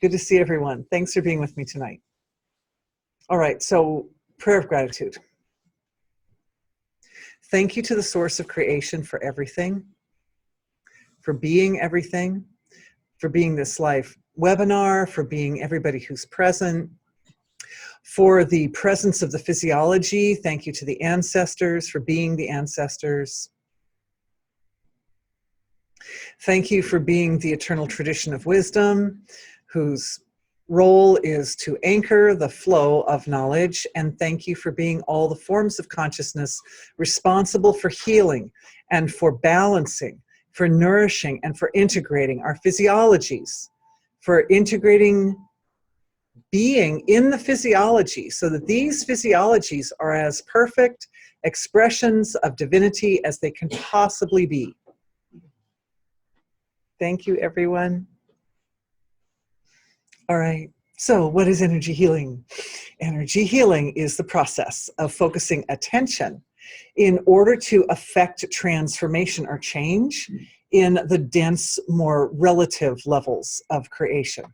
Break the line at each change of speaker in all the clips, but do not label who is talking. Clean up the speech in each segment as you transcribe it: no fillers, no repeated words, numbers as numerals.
Good to see everyone. Thanks for being with me tonight. All right, so prayer of gratitude. Thank you to the source of creation for everything, for being everything, for being this live webinar, for being everybody who's present, for the presence of the physiology. Thank you to the ancestors for being the ancestors. Thank you for being the eternal tradition of wisdom, whose role is to anchor the flow of knowledge. And thank you for being all the forms of consciousness responsible for healing and for balancing, for nourishing, and for integrating our physiologies, for integrating being in the physiology so that these physiologies are as perfect expressions of divinity as they can possibly be. Thank you, everyone. All right, so what is energy healing? Energy healing is the process of focusing attention in order to affect transformation or change in the dense, more relative levels of creation.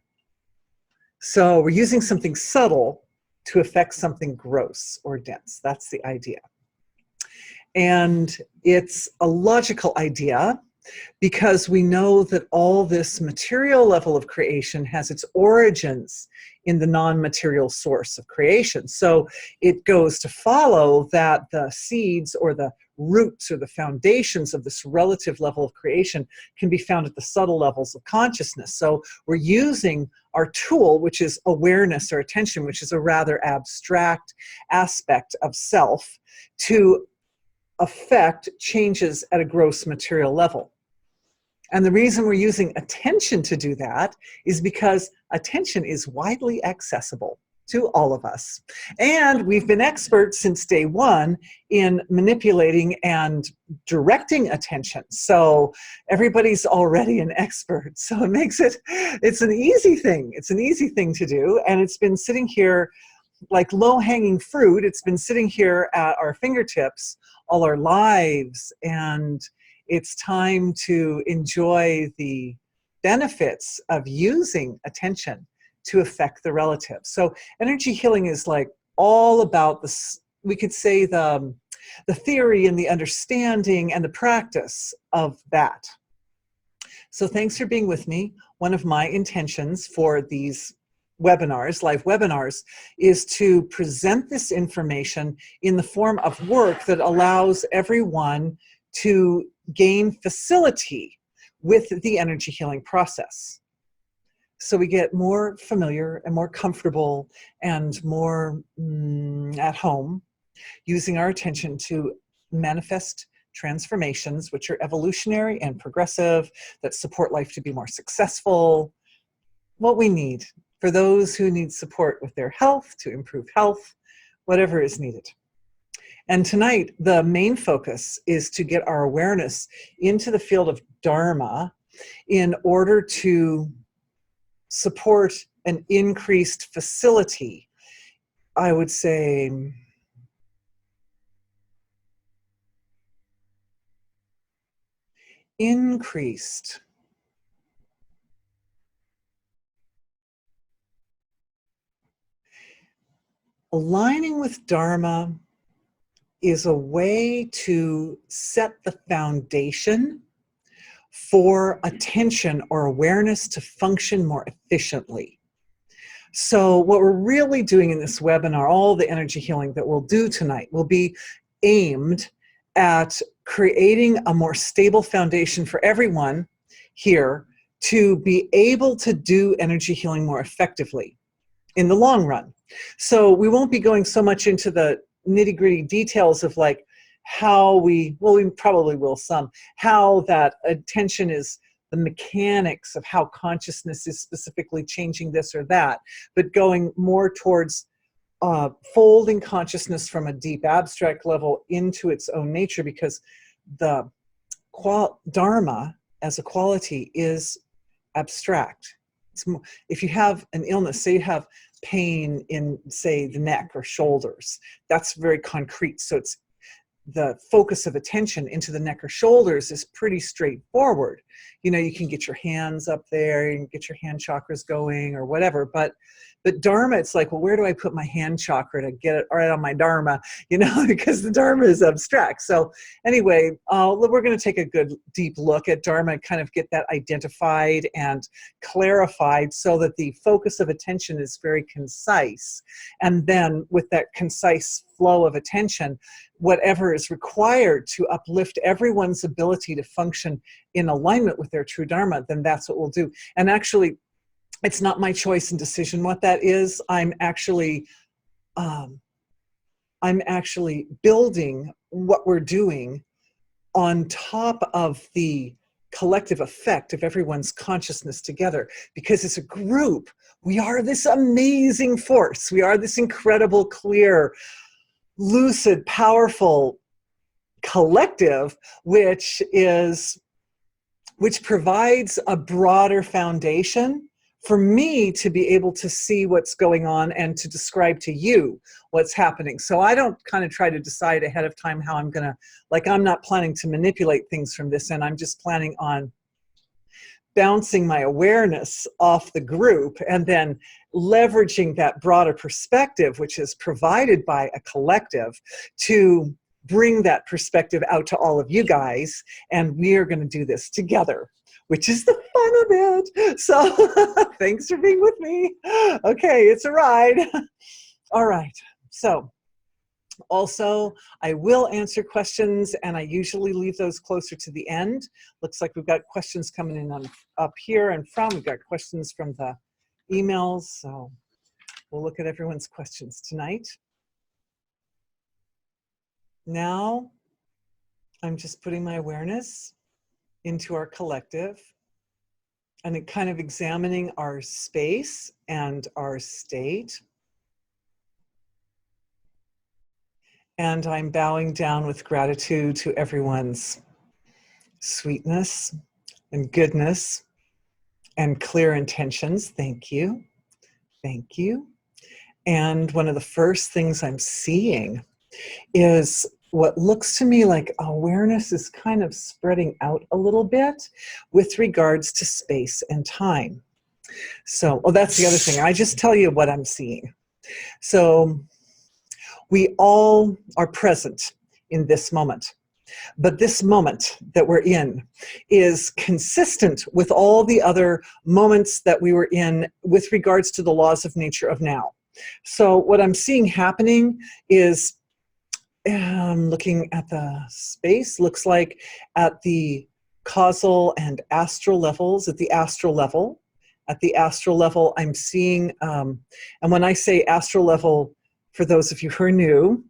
So we're using something subtle to affect something gross or dense. That's the idea. And it's a logical idea because we know that all this material level of creation has its origins in the non-material source of creation. So it goes to follow that the seeds or the roots or the foundations of this relative level of creation can be found at the subtle levels of consciousness. So we're using our tool, which is awareness or attention, which is a rather abstract aspect of self, to affect changes at a gross material level. And the reason we're using attention to do that is because attention is widely accessible to all of us. And we've been experts since day one in manipulating and directing attention. So everybody's already an expert. So it makes it's an easy thing. It's an easy thing to do. And it's been sitting here like low-hanging fruit. It's been sitting here at our fingertips all our lives. And it's time to enjoy the benefits of using attention to affect the relative. So energy healing is like all about this, we could say the theory and the understanding and the practice of that. So thanks for being with me. One of my intentions for these webinars, live webinars, is to present this information in the form of work that allows everyone to gain facility with the energy healing process. So we get more familiar and more comfortable and more at home using our attention to manifest transformations, which are evolutionary and progressive, that support life to be more successful. What we need for those who need support with their health, to improve health, whatever is needed. And tonight, the main focus is to get our awareness into the field of Dharma in order to support an increased facility, I would say, increased aligning with Dharma is a way to set the foundation for attention or awareness to function more efficiently. So what we're really doing in this webinar, all the energy healing that we'll do tonight, will be aimed at creating a more stable foundation for everyone here to be able to do energy healing more effectively in the long run. So we won't be going so much into the nitty-gritty details of like how we probably will some, how that attention is the mechanics of how consciousness is specifically changing this or that, but going more towards folding consciousness from a deep abstract level into its own nature, because the Dharma as a quality is abstract. If you have an illness, say you have pain in, say, the neck or shoulders, that's very concrete. So it's the focus of attention into the neck or shoulders is pretty straightforward. you can get your hands up there and get your hand chakras going or whatever. But Dharma, it's like, well, where do I put my hand chakra to get it right on my Dharma? Because the Dharma is abstract. So anyway, we're going to take a good deep look at Dharma and kind of get that identified and clarified so that the focus of attention is very concise. And then with that concise flow of attention, whatever is required to uplift everyone's ability to function in alignment with their true Dharma, then that's what we'll do. And actually, it's not my choice and decision what that is. I'm actually building what we're doing on top of the collective effect of everyone's consciousness together, because as a group, we are this amazing force. We are this incredible, clear, lucid, powerful collective, which provides a broader foundation for me to be able to see what's going on and to describe to you what's happening. So I don't kind of try to decide ahead of time how I'm going to, I'm not planning to manipulate things from this end. I'm just planning on bouncing my awareness off the group and then leveraging that broader perspective, which is provided by a collective, to bring that perspective out to all of you guys. And we are going to do this together, which is the fun of it. So thanks for being with me. Okay, it's a ride. All right. So also, I will answer questions, and I usually leave those closer to the end. Looks like we've got questions coming in up here and from. We've got questions from the emails. So we'll look at everyone's questions tonight. Now, I'm just putting my awareness into our collective and kind of examining our space and our state. And I'm bowing down with gratitude to everyone's sweetness and goodness and clear intentions. Thank you. Thank you. And one of the first things I'm seeing is what looks to me like awareness is kind of spreading out a little bit with regards to space and time. So, that's the other thing. I just tell you what I'm seeing. So we all are present in this moment. But this moment that we're in is consistent with all the other moments that we were in with regards to the laws of nature of now. So what I'm seeing happening is, looking at the space, looks like at the causal and astral levels, at the astral level, I'm seeing, and when I say astral level, for those of you who are new,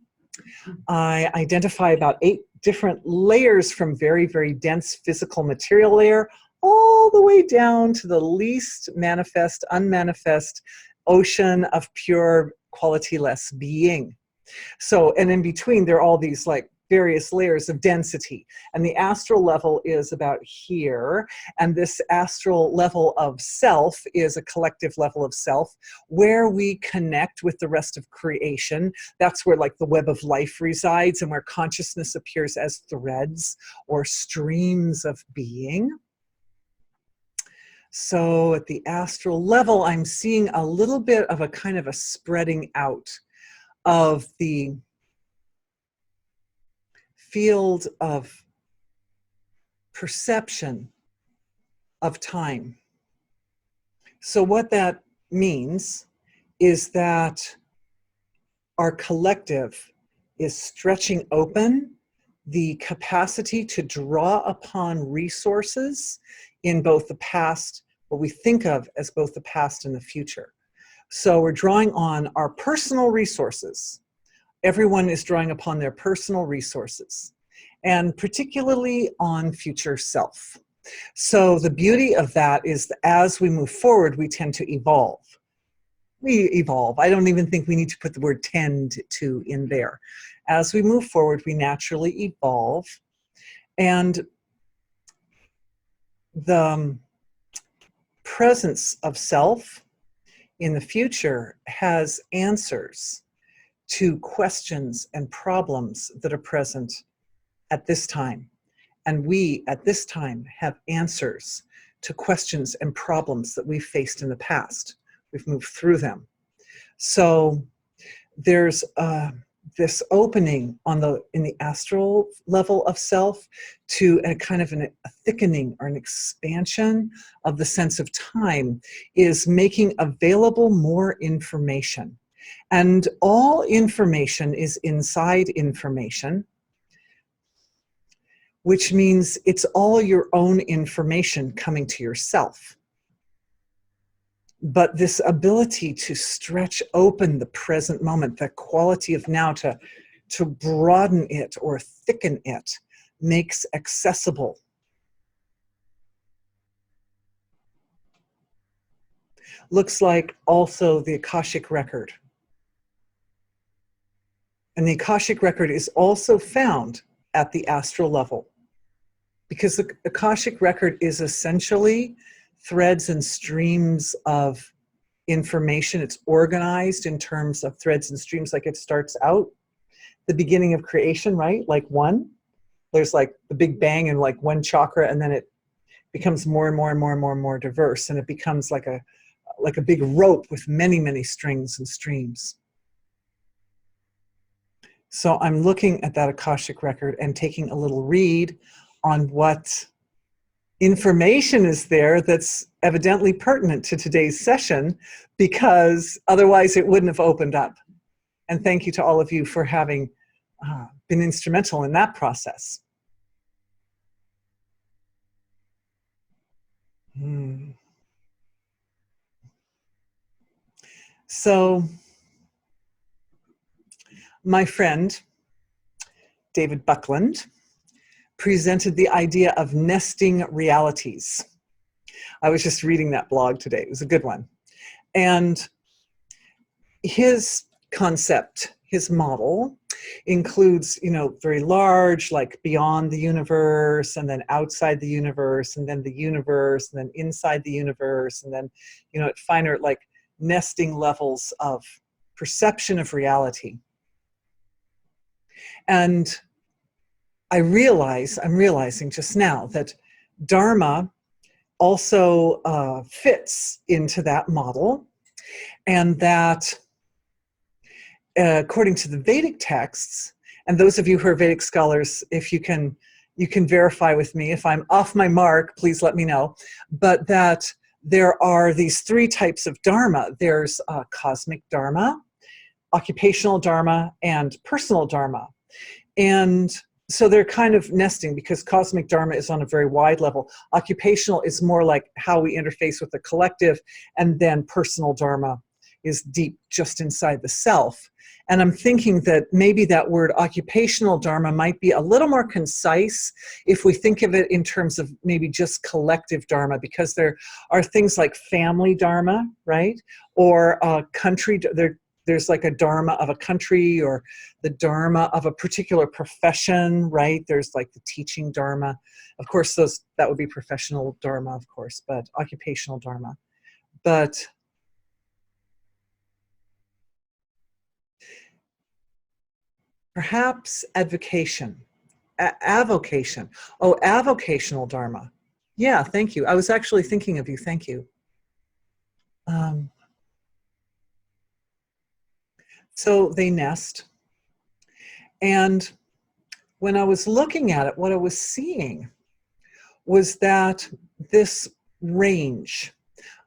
I identify about 8 different layers from very, very dense physical material layer all the way down to the least manifest, unmanifest ocean of pure quality-less being. So, and in between, there are all these various layers of density. And the astral level is about here. And this astral level of self is a collective level of self where we connect with the rest of creation. That's where the web of life resides and where consciousness appears as threads or streams of being. So at the astral level, I'm seeing a little bit of a kind of a spreading out of the field of perception of time. So what that means is that our collective is stretching open the capacity to draw upon resources in both the past, what we think of as both the past and the future. So we're drawing on our personal resources. Everyone is drawing upon their personal resources, and particularly on future self. So the beauty of that is that as we move forward, we tend to evolve. We evolve. I don't even think we need to put the word tend to in there. As we move forward, we naturally evolve. And the presence of self in the future has answers to questions and problems that are present at this time And we, at this time, have answers to questions and problems that we've faced in the past. We've moved through them. So there's this opening in the astral level of self to a kind of a thickening or an expansion of the sense of time, is making available more information. And all information is inside information, which means it's all your own information coming to yourself. But this ability to stretch open the present moment, the quality of now, to broaden it or thicken it, makes accessible. Looks like also the Akashic record. And the Akashic record is also found at the astral level, because the Akashic record is essentially threads and streams of information. It's organized in terms of threads and streams. Like, it starts out the beginning of creation, right? Like one, there's like the Big Bang and like one chakra, and then it becomes more and more and more and more and more diverse, and it becomes like a big rope with many, many strings and streams. So I'm looking at that Akashic record and taking a little read on what information is there that's evidently pertinent to today's session, because otherwise it wouldn't have opened up. And thank you to all of you for having been instrumental in that process. So my friend, David Buckland, presented the idea of nesting realities. I was just reading that blog today. It was a good one. And his concept, his model, includes, very large, like beyond the universe, and then outside the universe, and then the universe, and then inside the universe, and then, at finer, like nesting levels of perception of reality. And I'm realizing just now that Dharma also fits into that model, and that according to the Vedic texts, and those of you who are Vedic scholars, if you can verify with me. If I'm off my mark, please let me know. But that there are these three types of Dharma. There's cosmic Dharma, occupational Dharma, and personal Dharma. And so they're kind of nesting, because cosmic Dharma is on a very wide level. Occupational is more like how we interface with the collective, and then personal Dharma is deep, just inside the self. And I'm thinking that maybe that word occupational Dharma might be a little more concise if we think of it in terms of maybe just collective Dharma, because there are things like family Dharma, right? Or country, there's like a Dharma of a country, or the Dharma of a particular profession, right? There's like the teaching Dharma. Of course, that would be professional Dharma, of course, but occupational Dharma. But perhaps avocation. Oh, avocational Dharma. Yeah, thank you. I was actually thinking of you. Thank you. So they nest. And when I was looking at it, what I was seeing was that this range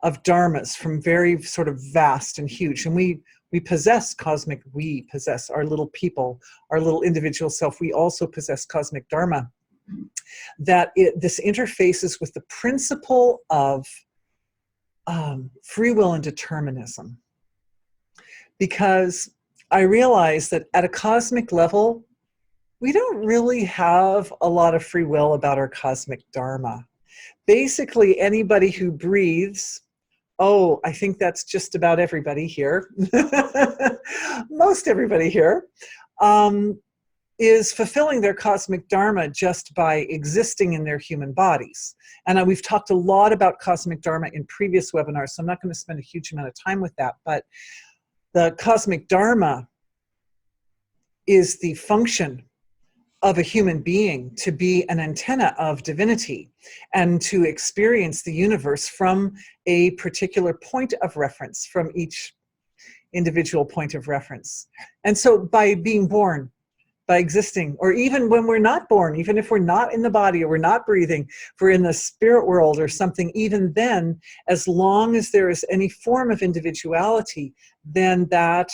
of dharmas, from very sort of vast and huge, and we possess our little people, our little individual self, we also possess cosmic dharma, that this interfaces with the principle of free will and determinism. Because I realize that at a cosmic level, we don't really have a lot of free will about our cosmic dharma. Basically, anybody who breathes, I think that's just about everybody here, most everybody here, is fulfilling their cosmic dharma just by existing in their human bodies. And we've talked a lot about cosmic dharma in previous webinars, so I'm not going to spend a huge amount of time with that, but the cosmic dharma is the function of a human being to be an antenna of divinity and to experience the universe from a particular point of reference, from each individual point of reference. And so by being born, by existing, or even when we're not born, even if we're not in the body or we're not breathing, if we're in the spirit world or something, even then, as long as there is any form of individuality, then that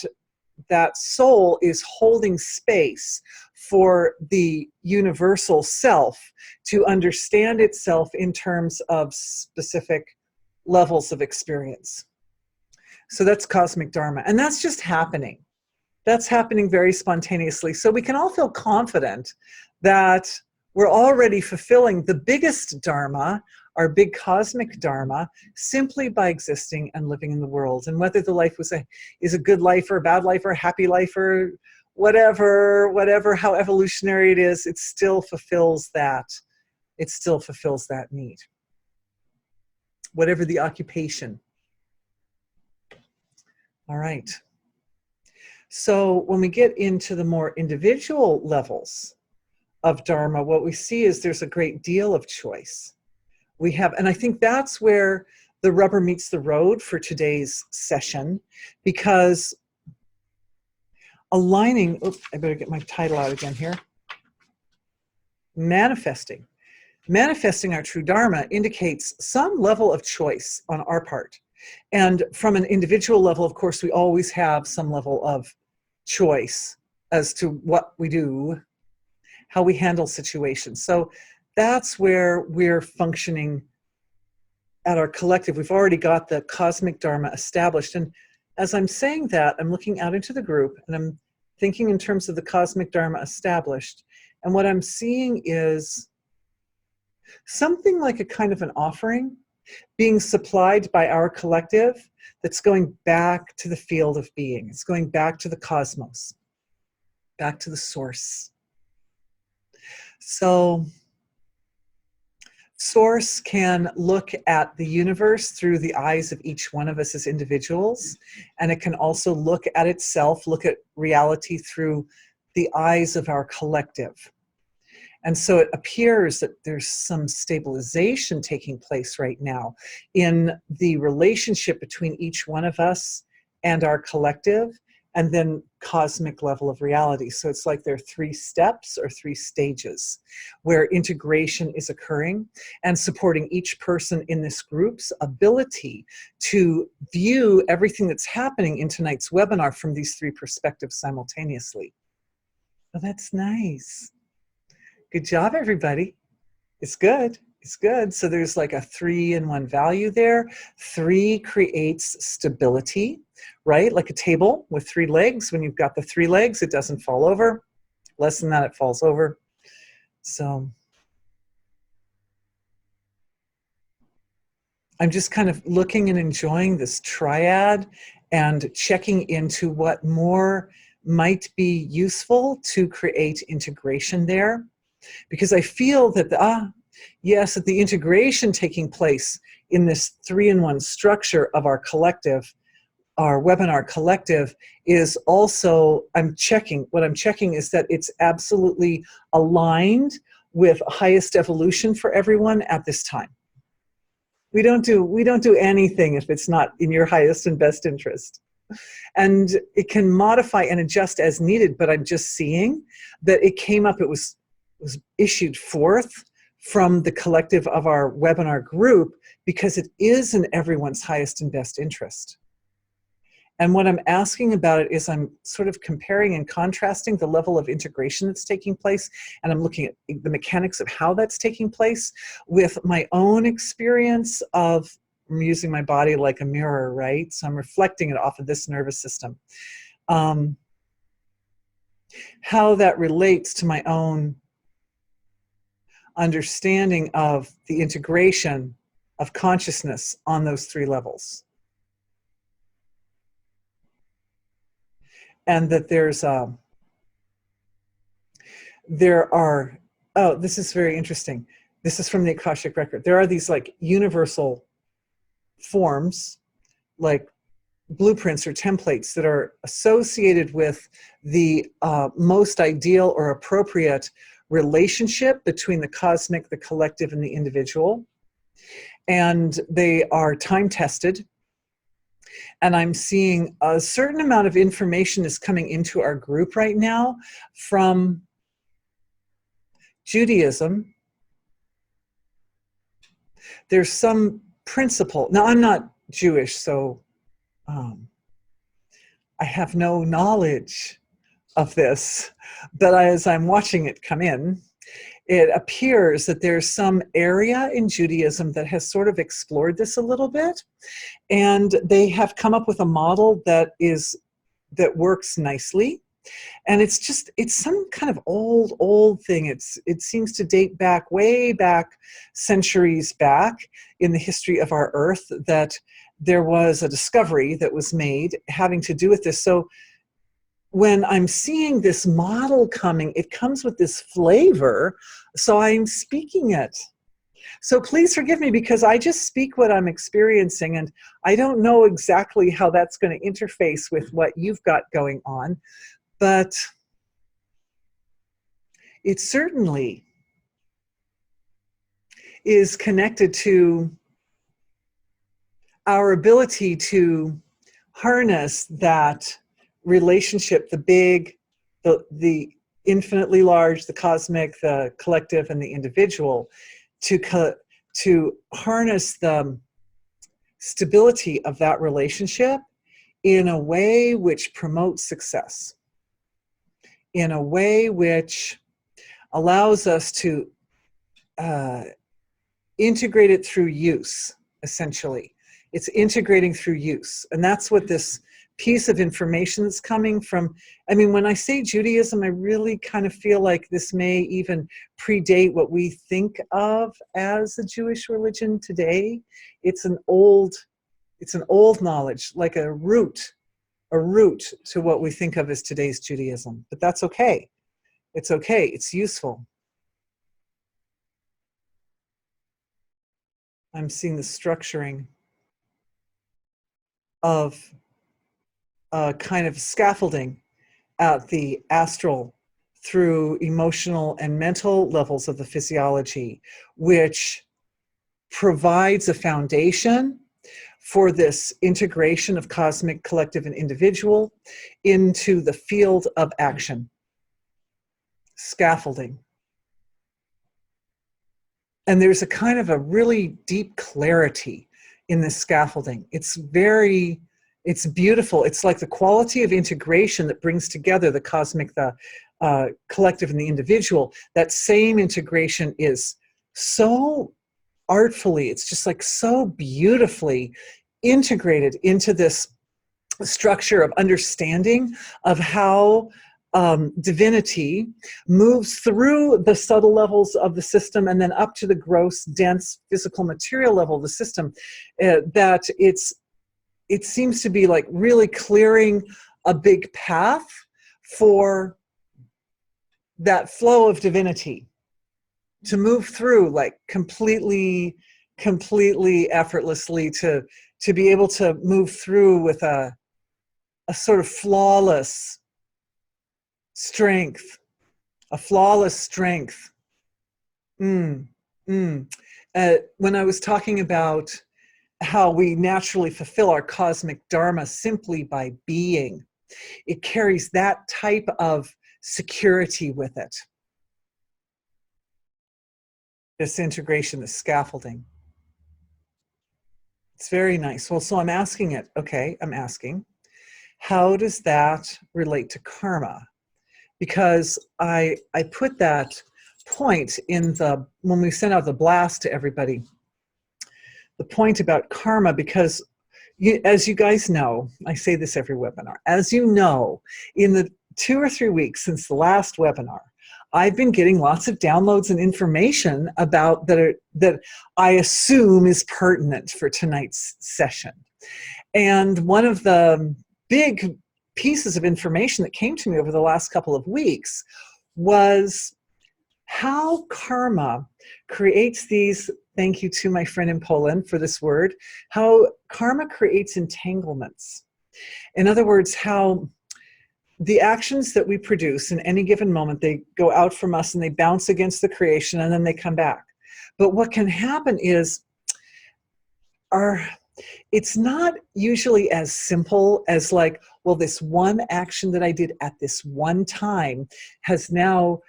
soul is holding space for the universal self to understand itself in terms of specific levels of experience. So that's cosmic Dharma. And that's just happening. That's happening very spontaneously. So we can all feel confident that we're already fulfilling the biggest Dharma, our big cosmic Dharma, simply by existing and living in the world. And whether the life is a good life or a bad life or a happy life or whatever, how evolutionary it is, it still fulfills that. It still fulfills that need. Whatever the occupation. All right. So when we get into the more individual levels of Dharma, what we see is there's a great deal of choice. We have, and I think that's where the rubber meets the road for today's session, because aligning, I better get my title out again here. Manifesting our true Dharma indicates some level of choice on our part. And from an individual level, of course, we always have some level of choice as to what we do, how we handle situations. So that's where we're functioning at our collective. We've already got the cosmic Dharma established. And as I'm saying that, I'm looking out into the group and I'm thinking in terms of the cosmic Dharma established. And what I'm seeing is something like a kind of an offering being supplied by our collective that's going back to the field of being. It's going back to the cosmos, back to the source. So source can look at the universe through the eyes of each one of us as individuals, and it can also look at itself, look at reality through the eyes of our collective. And so it appears that there's some stabilization taking place right now in the relationship between each one of us and our collective, and then cosmic level of reality. So it's like there are 3 steps or 3 stages where integration is occurring and supporting each person in this group's ability to view everything that's happening in tonight's webinar from these 3 perspectives simultaneously. Well, that's nice. Good job, everybody. It's good. It's good. So there's like a 3-in-1 value there. 3 creates stability, right? Like a table with 3 legs. When you've got the 3 legs, it doesn't fall over. Less than that, it falls over. So I'm just kind of looking and enjoying this triad and checking into what more might be useful to create integration there. Because I feel that that the integration taking place in this 3-in-1 structure of our collective, our webinar collective, is also, what I'm checking is that it's absolutely aligned with highest evolution for everyone at this time. We don't do anything if it's not in your highest and best interest. And it can modify and adjust as needed, but I'm just seeing that it came up, it was issued forth from the collective of our webinar group because it is in everyone's highest and best interest. And what I'm asking about it is I'm sort of comparing and contrasting the level of integration that's taking place, and I'm looking at the mechanics of how that's taking place with my own experience of, I'm using my body like a mirror, right? So I'm reflecting it off of this nervous system. How that relates to my own understanding of the integration of consciousness on those 3 levels. And that this is very interesting. This is from the Akashic Record. There are these like universal forms, like blueprints or templates that are associated with the most ideal or appropriate relationship between the cosmic, the collective, and the individual. And they are time tested. And I'm seeing a certain amount of information is coming into our group right now from Judaism. There's some principle. Now, I'm not Jewish, so I have no knowledge of this, but as I'm watching it come in, it appears that there's some area in Judaism that has sort of explored this a little bit, and they have come up with a model that works nicely. And it's some kind of old thing. It seems to date back, way back, centuries back in the history of our Earth, that there was a discovery that was made having to do with this. So when I'm seeing this model coming, it comes with this flavor, so I'm speaking it. So please forgive me, because I just speak what I'm experiencing, and I don't know exactly how that's going to interface with what you've got going on, but it certainly is connected to our ability to harness that relationship, the big, the infinitely large, the cosmic, the collective, and the individual, to harness the stability of that relationship in a way which promotes success, in a way which allows us to integrate it through use, essentially. It's integrating through use. And that's what this piece of information that's coming from, I mean, when I say Judaism, I really kind of feel like this may even predate what we think of as the Jewish religion today. It's an old knowledge, like a root to what we think of as today's Judaism. But that's okay. It's okay. It's useful. I'm seeing the structuring of a kind of scaffolding at the astral through emotional and mental levels of the physiology, which provides a foundation for this integration of cosmic, collective, and individual into the field of action. Scaffolding. And there's a kind of a really deep clarity in this scaffolding. It's beautiful. It's like the quality of integration that brings together the cosmic, the collective, and the individual. That same integration is so artfully, it's just like so beautifully integrated into this structure of understanding of how divinity moves through the subtle levels of the system and then up to the gross, dense, physical, material level of the system. That it seems to be like really clearing a big path for that flow of divinity to move through, like completely effortlessly, to be able to move through with a sort of flawless strength, When I was talking about how we naturally fulfill our cosmic Dharma simply by being, it carries that type of security with it. This integration, this scaffolding. It's very nice. Well, so I'm asking it, okay, I'm asking, how does that relate to karma? Because I put that point in when we sent out the blast to everybody, the point about karma, because as you guys know, I say this every webinar, as you know, in the 2 or 3 weeks since the last webinar, I've been getting lots of downloads and information about that I assume is pertinent for tonight's session. And one of the big pieces of information that came to me over the last couple of weeks was how karma creates these, thank you to my friend in Poland for this word, how karma creates entanglements. In other words, how the actions that we produce in any given moment, they go out from us and they bounce against the creation and then they come back. But what can happen is it's not usually as simple as like, well, this one action that I did at this one time has now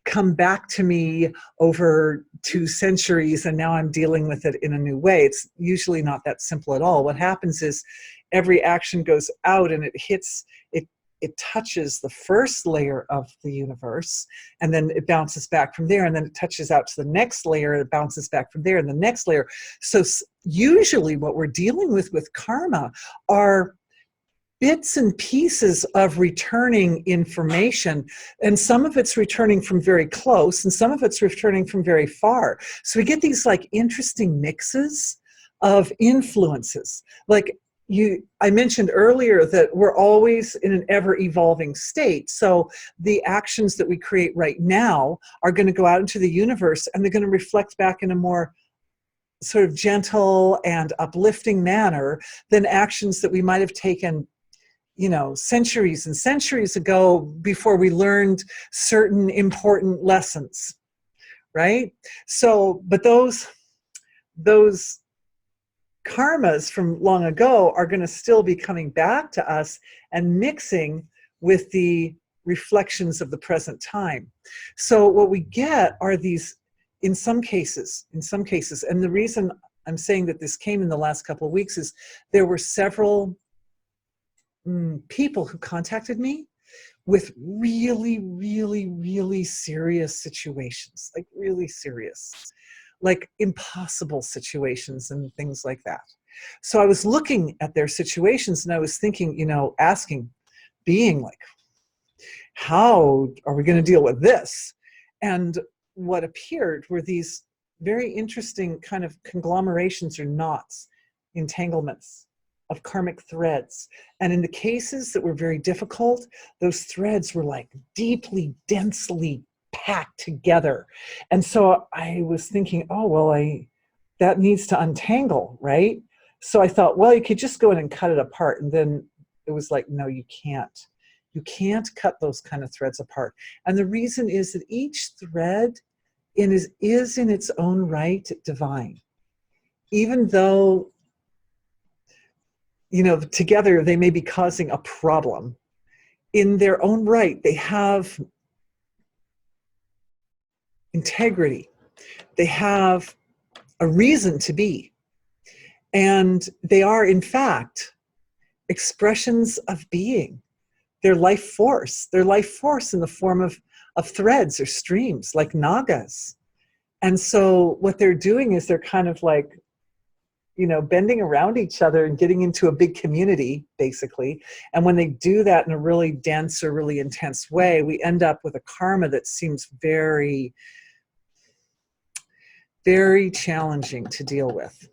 come back to me over 2 centuries and now I'm dealing with it in a new way. It's usually not that simple at all. What happens is every action goes out and it touches the first layer of the universe, and then it bounces back from there, and then it touches out to the next layer, and it bounces back from there, and the next layer. So usually what we're dealing with karma are bits and pieces of returning information, and some of it's returning from very close, and some of it's returning from very far. So we get these like interesting mixes of influences. Like I mentioned earlier that we're always in an ever-evolving state. So the actions that we create right now are going to go out into the universe, and they're going to reflect back in a more sort of gentle and uplifting manner than actions that we might have taken, centuries and centuries ago before we learned certain important lessons, right? So, but those karmas from long ago are going to still be coming back to us and mixing with the reflections of the present time. So what we get are these, in some cases, and the reason I'm saying that this came in the last couple of weeks is there were several people who contacted me with really, really, really serious situations, like really serious, like impossible situations and things like that. So I was looking at their situations and I was thinking, being like, how are we going to deal with this? And what appeared were these very interesting kind of conglomerations or knots, entanglements of karmic threads. And in the cases that were very difficult, those threads were like deeply, densely packed together. And so I was thinking, that needs to untangle, right? So I thought, well, you could just go in and cut it apart. And then it was like, no, you can't. You can't cut those kind of threads apart. And the reason is that each thread is in its own right divine. Even though, together they may be causing a problem, in their own right, they have integrity. They have a reason to be. And they are, in fact, expressions of being. Their life force in the form of threads or streams, like nagas. And so what they're doing is they're kind of like, bending around each other and getting into a big community, basically. And when they do that in a really dense or really intense way, we end up with a karma that seems very, very challenging to deal with.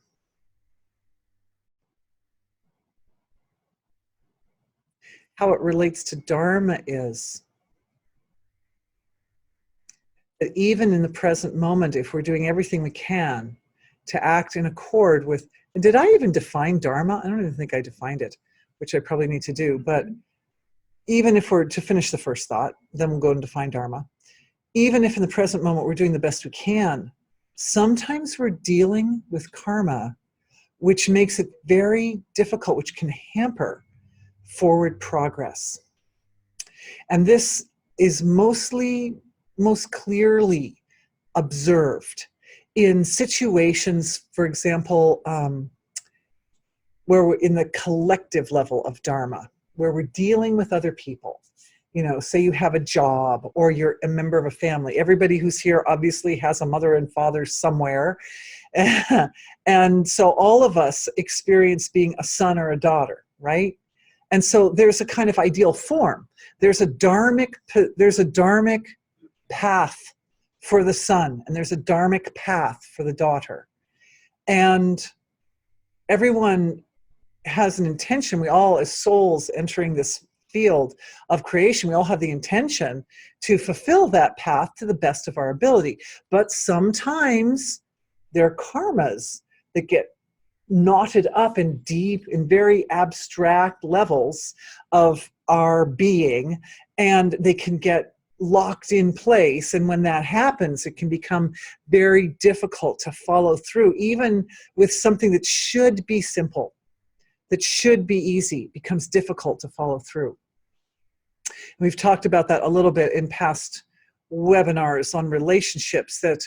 How it relates to Dharma is that even in the present moment, if we're doing everything we can to act in accord with, and did I even define Dharma? I don't even think I defined it, which I probably need to do. But even if we're to finish the first thought, then we'll go and define Dharma. Even if in the present moment we're doing the best we can, sometimes we're dealing with karma, which makes it very difficult, which can hamper forward progress. And this is most clearly observed in situations, for example, where we're in the collective level of Dharma, where we're dealing with other people. Say you have a job or you're a member of a family. Everybody who's here obviously has a mother and father somewhere. And so all of us experience being a son or a daughter, right? And so there's a kind of ideal form. There's a dharmic path for the son, and there's a dharmic path for the daughter. And everyone has an intention. We all, as souls entering this field of creation, we all have the intention to fulfill that path to the best of our ability. But sometimes there are karmas that get knotted up in deep and very abstract levels of our being, and they can get locked in place. And when that happens, it can become very difficult to follow through, even with something that should be simple, that should be easy, becomes difficult to follow through. We've talked about that a little bit in past webinars on relationships, that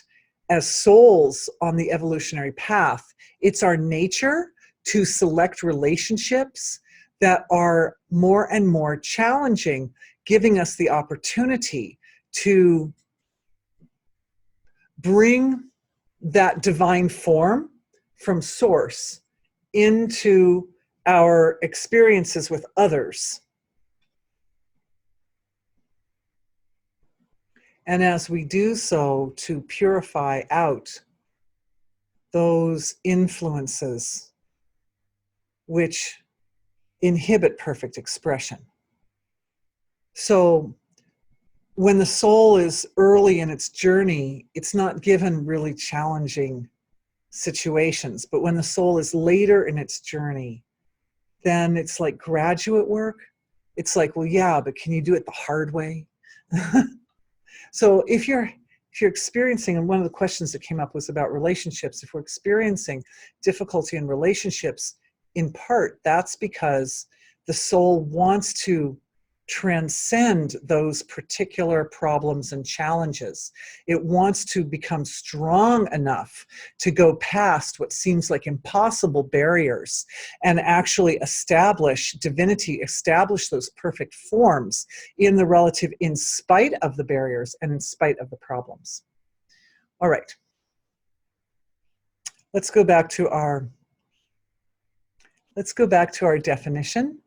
as souls on the evolutionary path, it's our nature to select relationships that are more and more challenging, giving us the opportunity to bring that divine form from source into our experiences with others. And as we do so, to purify out those influences which inhibit perfect expression. So when the soul is early in its journey, it's not given really challenging situations. But when the soul is later in its journey, then it's like graduate work. It's like, well, yeah, but can you do it the hard way? So if you're experiencing, and one of the questions that came up was about relationships, if we're experiencing difficulty in relationships, in part, that's because the soul wants to transcend those particular problems and challenges. It wants to become strong enough to go past what seems like impossible barriers and actually establish divinity, establish those perfect forms in the relative, in spite of the barriers and in spite of the problems. All right. Let's go back to our definition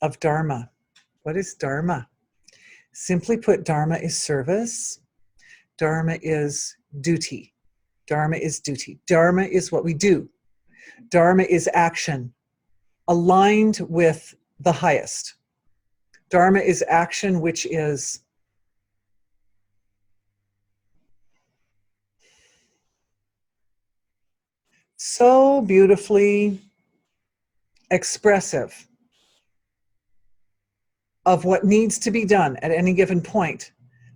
of Dharma. What is Dharma? Simply put, Dharma is service. Dharma is duty. Dharma is duty. Dharma is what we do. Dharma is action aligned with the highest. Dharma is action which is so beautifully expressive of what needs to be done at any given point,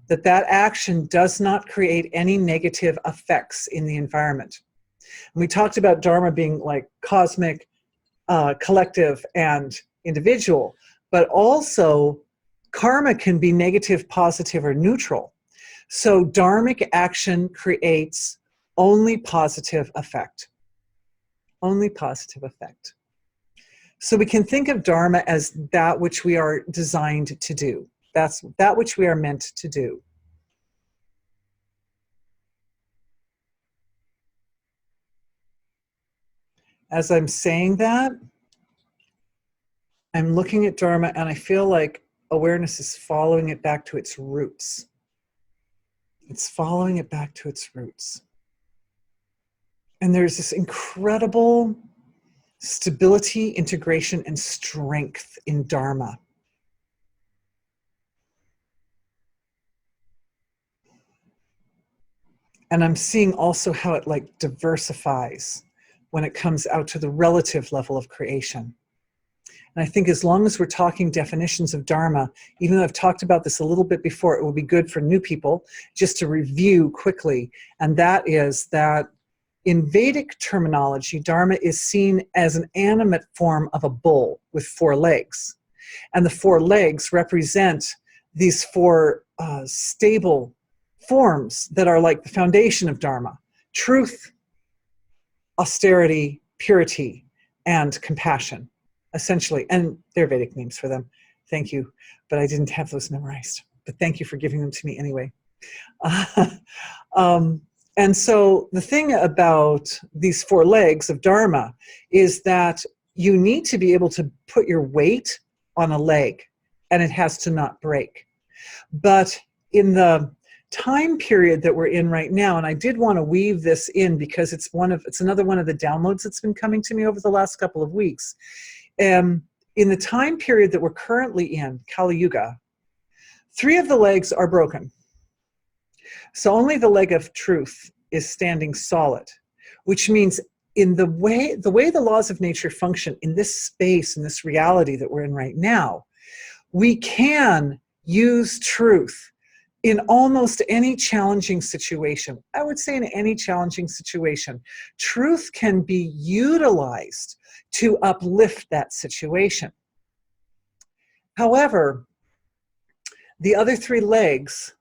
that action does not create any negative effects in the environment. And we talked about Dharma being like cosmic, collective, and individual, but also karma can be negative, positive, or neutral. So dharmic action creates only positive effect. Only positive effect. So we can think of Dharma as that which we are designed to do. That's that which we are meant to do. As I'm saying that, I'm looking at Dharma and I feel like awareness is following it back to its roots. It's following it back to its roots. And there's this incredible stability, integration, and strength in Dharma. And I'm seeing also how it like diversifies when it comes out to the relative level of creation. And I think as long as we're talking definitions of Dharma, even though I've talked about this a little bit before, it will be good for new people just to review quickly. And that is that in Vedic terminology, Dharma is seen as an animate form of a bull with 4 legs. And the 4 legs represent these 4 stable forms that are like the foundation of Dharma: truth, austerity, purity, and compassion, essentially. And they're Vedic names for them. Thank you. But I didn't have those memorized. But thank you for giving them to me anyway. And so the thing about these 4 legs of Dharma is that you need to be able to put your weight on a leg and it has to not break. But in the time period that we're in right now, and I did want to weave this in because it's another one of the downloads that's been coming to me over the last couple of weeks. In the time period that we're currently in, Kali Yuga, 3 of the legs are broken. So only the leg of truth is standing solid, which means in the way the laws of nature function in this space, in this reality that we're in right now, we can use truth in almost any challenging situation. I would say in any challenging situation, truth can be utilized to uplift that situation. However, the other three legs,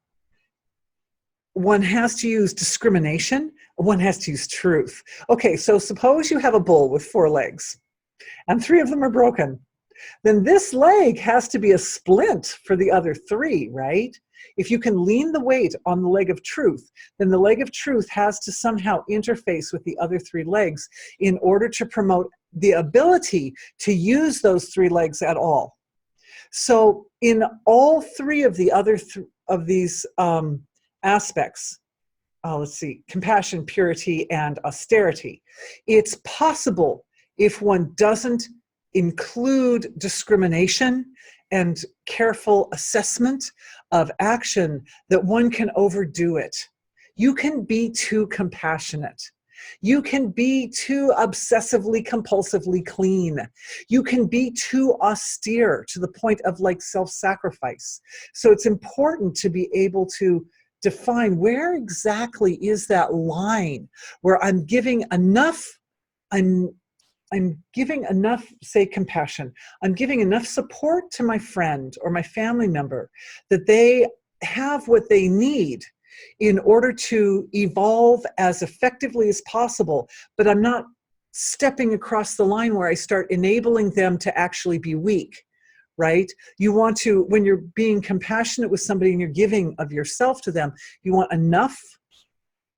one has to use discrimination, one has to use truth. Okay, so suppose you have a bull with 4 legs and 3 of them are broken. Then this leg has to be a splint for the other 3, right? If you can lean the weight on the leg of truth, then the leg of truth has to somehow interface with the other 3 legs in order to promote the ability to use those 3 legs at all. So in all 3 of the other of these aspects, let's see, compassion, purity, and austerity, it's possible, if one doesn't include discrimination and careful assessment of action, that one can overdo it. You can be too compassionate. You can be too obsessively, compulsively clean. You can be too austere to the point of like self-sacrifice. So it's important to be able to define where exactly is that line where I'm giving enough, I'm giving enough, say, compassion. I'm giving enough support to my friend or my family member that they have what they need in order to evolve as effectively as possible, but I'm not stepping across the line where I start enabling them to actually be weak, right? You want to, when you're being compassionate with somebody and you're giving of yourself to them, you want enough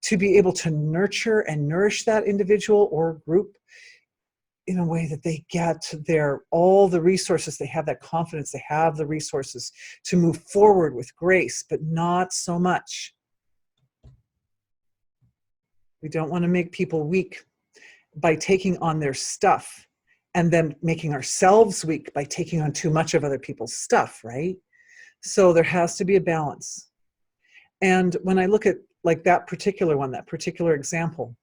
to be able to nurture and nourish that individual or group in a way that they get all the resources, they have that confidence, they have the resources to move forward with grace, but not so much. We don't want to make people weak by taking on their stuff and then making ourselves weak by taking on too much of other people's stuff, right? So there has to be a balance. And when I look at like that particular one, that particular example,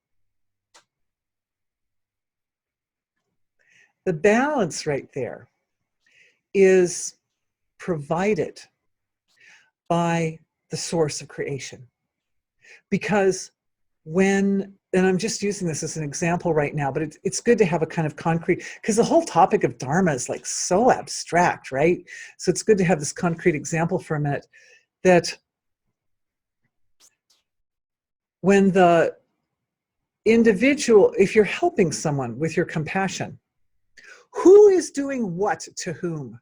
the balance right there is provided by the source of creation. Because when, and I'm just using this as an example right now, but it's good to have a kind of concrete, because the whole topic of Dharma is like so abstract, right? So it's good to have this concrete example for a minute, that when the individual, if you're helping someone with your compassion, who is doing what to whom?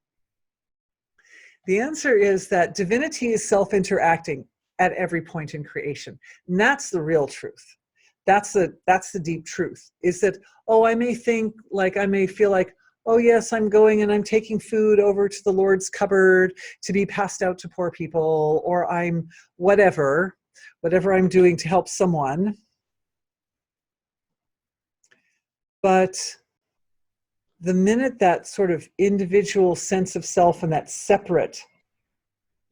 The answer is that divinity is self-interacting at every point in creation. And that's the real truth. That's the deep truth, is that, oh, I may feel like, oh yes, I'm going and I'm taking food over to the Lord's cupboard to be passed out to poor people, or I'm whatever I'm doing to help someone. But the minute that sort of individual sense of self and that separate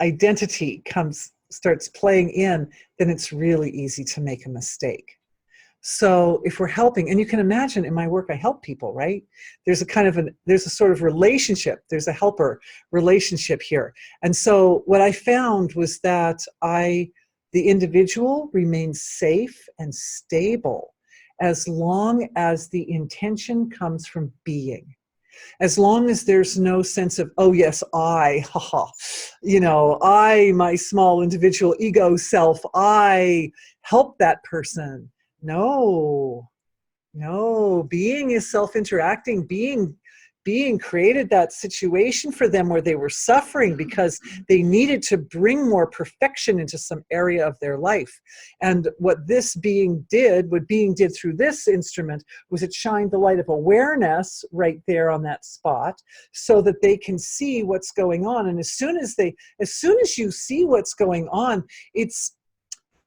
identity starts playing in, then it's really easy to make a mistake. So if we're helping, and you can imagine in my work, I help people, right? There's a sort of relationship, there's a helper relationship here. And so what I found was that the individual remains safe and stable as long as the intention comes from being. As long as there's no sense of, oh yes, I, my small individual ego self, I help that person. No, being is self-interacting. Being created that situation for them where they were suffering because they needed to bring more perfection into some area of their life. And what being did through this instrument was it shined the light of awareness right there on that spot so that they can see what's going on. And as soon as you see what's going on, it's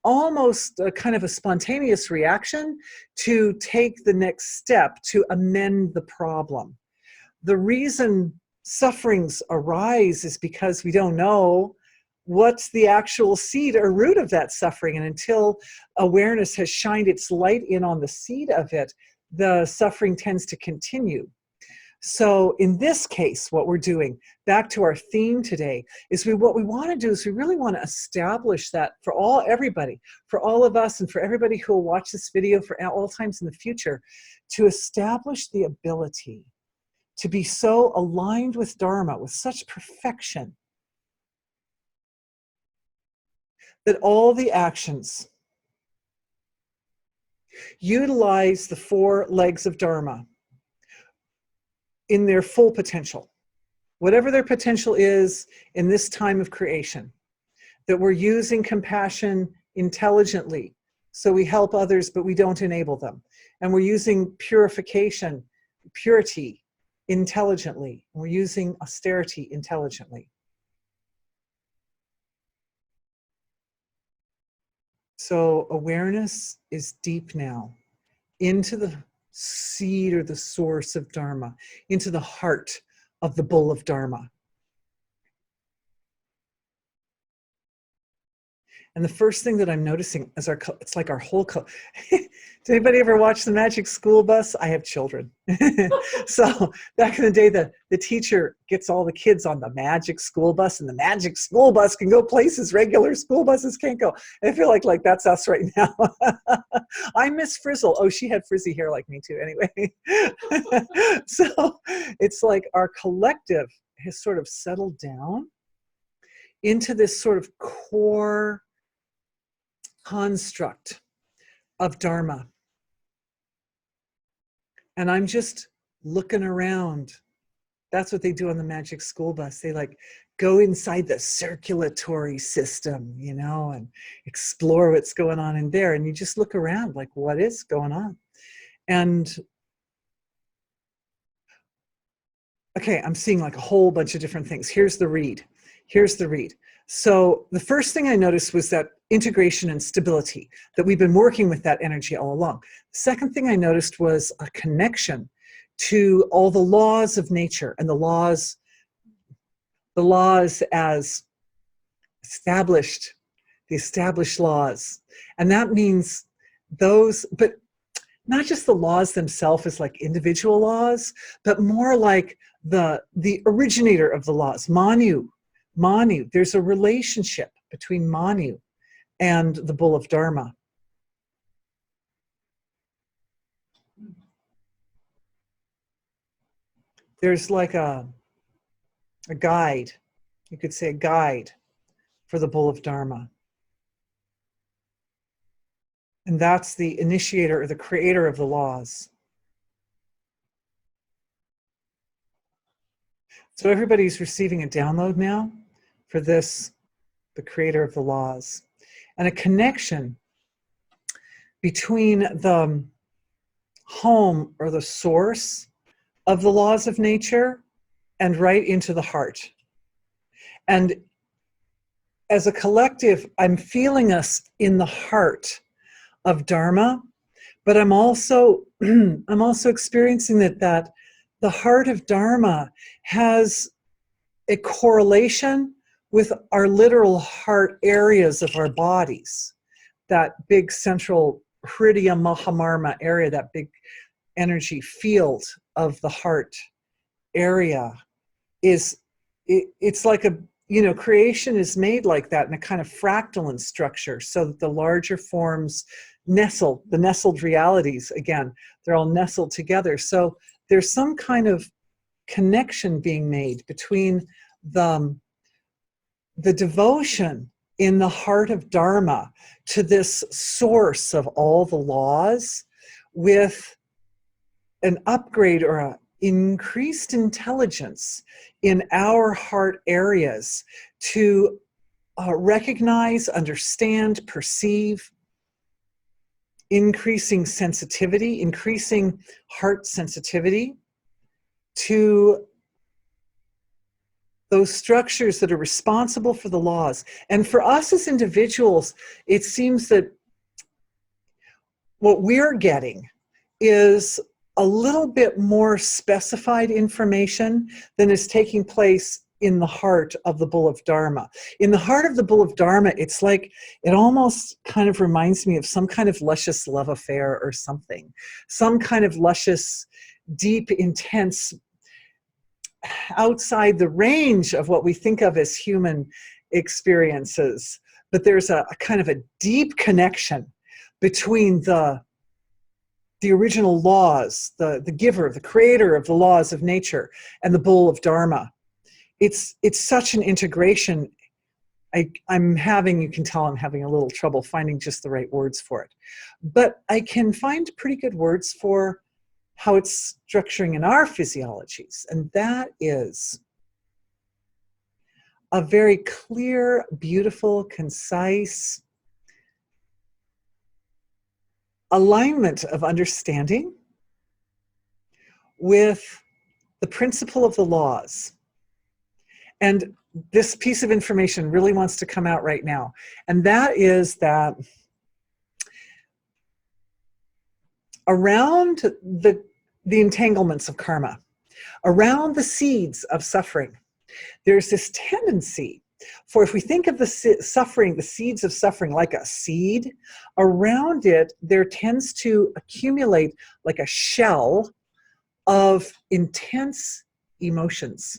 almost a kind of a spontaneous reaction to take the next step to amend the problem. The reason sufferings arise is because we don't know what's the actual seed or root of that suffering. And until awareness has shined its light in on the seed of it, the suffering tends to continue. So in this case, what we're doing, back to our theme today, is what we want to do is we really want to establish that for everybody, for all of us and for everybody who will watch this video for all times in the future, to establish the ability to be so aligned with Dharma, with such perfection, that all the actions utilize the 4 legs of Dharma in their full potential, whatever their potential is in this time of creation, that we're using compassion intelligently, so we help others, but we don't enable them. And we're using purity intelligently. We're using austerity intelligently. So awareness is deep now into the seed or the source of Dharma, into the heart of the bull of Dharma. And the first thing that I'm noticing is it's like our whole, did anybody ever watch the Magic School Bus? I have children. So back in the day, the teacher gets all the kids on the Magic School Bus, and the Magic School Bus can go places regular school buses can't go. I feel like that's us right now. I miss Frizzle. Oh, she had frizzy hair like me too, anyway. So it's like our collective has sort of settled down into this sort of core construct of Dharma. And I'm just looking around. That's what they do on the Magic School Bus. They go inside the circulatory system, and explore what's going on in there. And you just look around like, what is going on? And okay, I'm seeing a whole bunch of different things. Here's the read. So the first thing I noticed was that integration and stability, that we've been working with that energy all along. The second thing I noticed was a connection to all the laws of nature and the laws as established, the established laws. And that means those, but not just the laws themselves as individual laws, but more like the originator of the laws, Manu. There's a relationship between Manu and the bull of Dharma. There's a guide, you could say a guide for the bull of Dharma. And that's the initiator or the creator of the laws. So everybody's receiving a download now for this, the creator of the laws, and a connection between the home or the source of the laws of nature and right into the heart. And as a collective, I'm feeling us in the heart of Dharma, but I'm also experiencing that the heart of Dharma has a correlation with our literal heart areas of our bodies. That big central Hridaya Mahamarma area, that big energy field of the heart area it's like creation is made like that in a kind of fractal structure, so that the larger forms the nestled realities, again, they're all nestled together. So there's some kind of connection being made between the devotion in the heart of Dharma to this source of all the laws, with an upgrade or an increased intelligence in our heart areas to recognize, understand, perceive, increasing sensitivity, increasing heart sensitivity to those structures that are responsible for the laws. And for us as individuals, it seems that what we're getting is a little bit more specified information than is taking place in the heart of the bull of Dharma. In the heart of the bull of Dharma, it's like, it almost kind of reminds me of some kind of luscious love affair or something, some kind of luscious, deep, intense, outside the range of what we think of as human experiences. But there's a kind of a deep connection between the original laws, the giver, the creator of the laws of nature, and the bull of Dharma. It's such an integration. I'm having, you can tell I'm having a little trouble finding just the right words for it. But I can find pretty good words for how it's structuring in our physiologies. And that is a very clear, beautiful, concise alignment of understanding with the principle of the laws. And this piece of information really wants to come out right now. And that is that around the entanglements of karma, around the seeds of suffering, there's this tendency for, if we think of the suffering, the seeds of suffering like a seed, around it there tends to accumulate like a shell of intense emotions.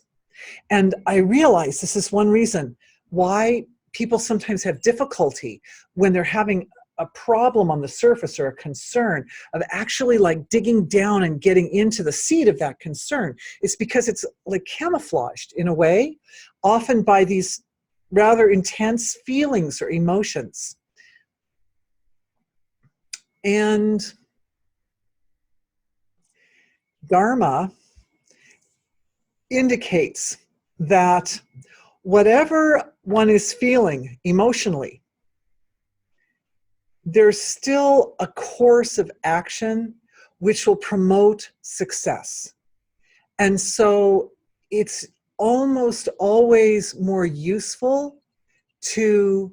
And I realize this is one reason why people sometimes have difficulty when they're having a problem on the surface or a concern of actually like digging down and getting into the seed of that concern. It's because it's like camouflaged in a way, often by these rather intense feelings or emotions. And Dharma indicates that whatever one is feeling emotionally, there's still a course of action which will promote success. And so it's almost always more useful to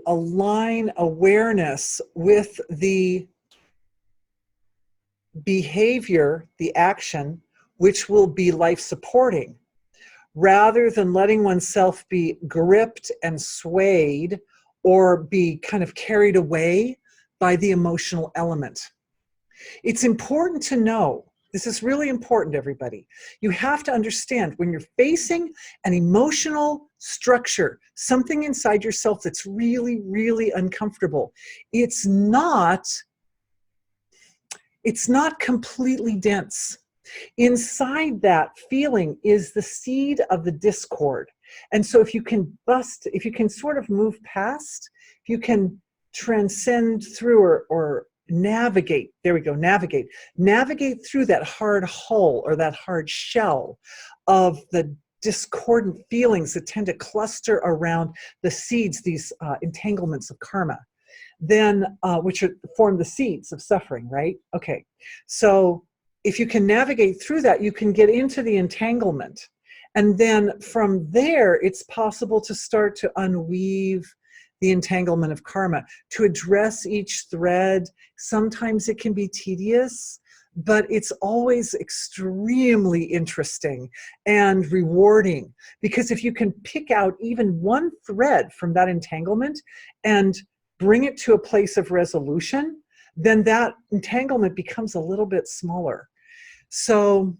align awareness with the behavior, the action, which will be life supporting, rather than letting oneself be gripped and swayed or be kind of carried away by the emotional element. It's important to know, this is really important, everybody. You have to understand when you're facing an emotional structure, something inside yourself that's really, really uncomfortable, it's not completely dense. Inside that feeling is the seed of the discord. And so if you can sort of move past, if you can transcend through or navigate, there we go, navigate through that hard hull or that hard shell of the discordant feelings that tend to cluster around the seeds, these entanglements of karma, then which form the seeds of suffering, right? Okay, so if you can navigate through that, you can get into the entanglement. And then from there, it's possible to start to unweave the entanglement of karma, to address each thread. Sometimes it can be tedious, but it's always extremely interesting and rewarding, because if you can pick out even one thread from that entanglement and bring it to a place of resolution, then that entanglement becomes a little bit smaller. So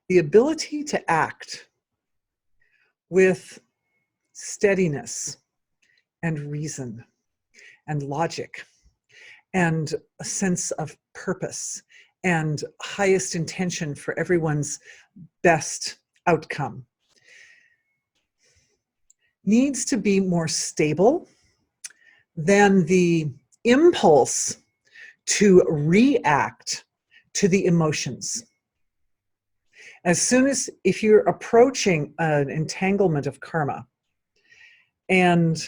the ability to act with steadiness and reason and logic and a sense of purpose and highest intention for everyone's best outcome needs to be more stable than the impulse to react to the emotions. As soon as, if you're approaching an entanglement of karma and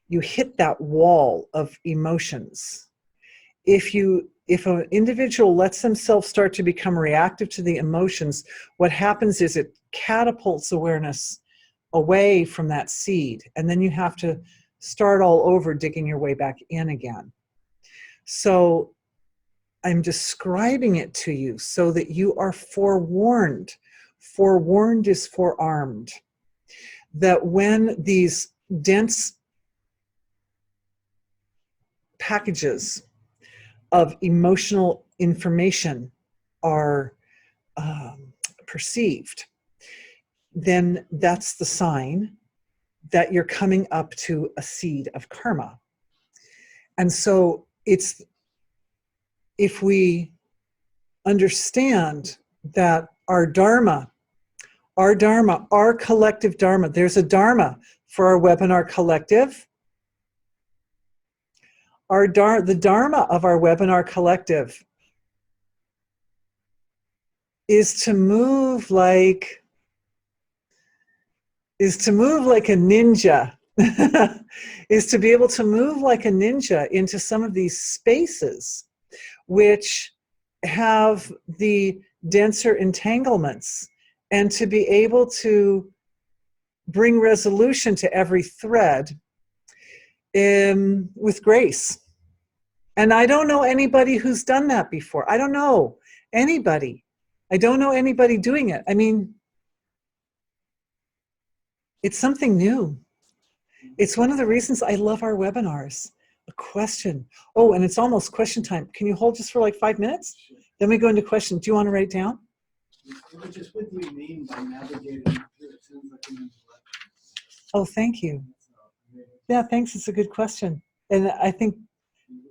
you hit that wall of emotions, if an individual lets themselves start to become reactive to the emotions, what happens is it catapults awareness away from that seed, and then you have to start all over digging your way back in again. So I'm describing it to you so that you are forewarned. Forewarned is forearmed. That when these dense packages of emotional information are perceived, then that's the sign that you're coming up to a seed of karma. And so it's, if we understand that our Dharma, our collective Dharma, there's a Dharma for our webinar collective. The Dharma of our webinar collective is to move like a ninja, is to be able to move like a ninja into some of these spaces which have the denser entanglements, and to be able to bring resolution to every thread with grace. And I don't know anybody who's done that before. I don't know anybody. I don't know anybody doing it. I mean, it's something new. It's one of the reasons I love our webinars. A question. Oh, and it's almost question time. Can you hold just for like 5 minutes? Then we go into question. Do you want to write it down?
Just what do we mean by navigating through it? Sounds like an intellectual.
Oh, thank you. Yeah, thanks. It's a good question. And I think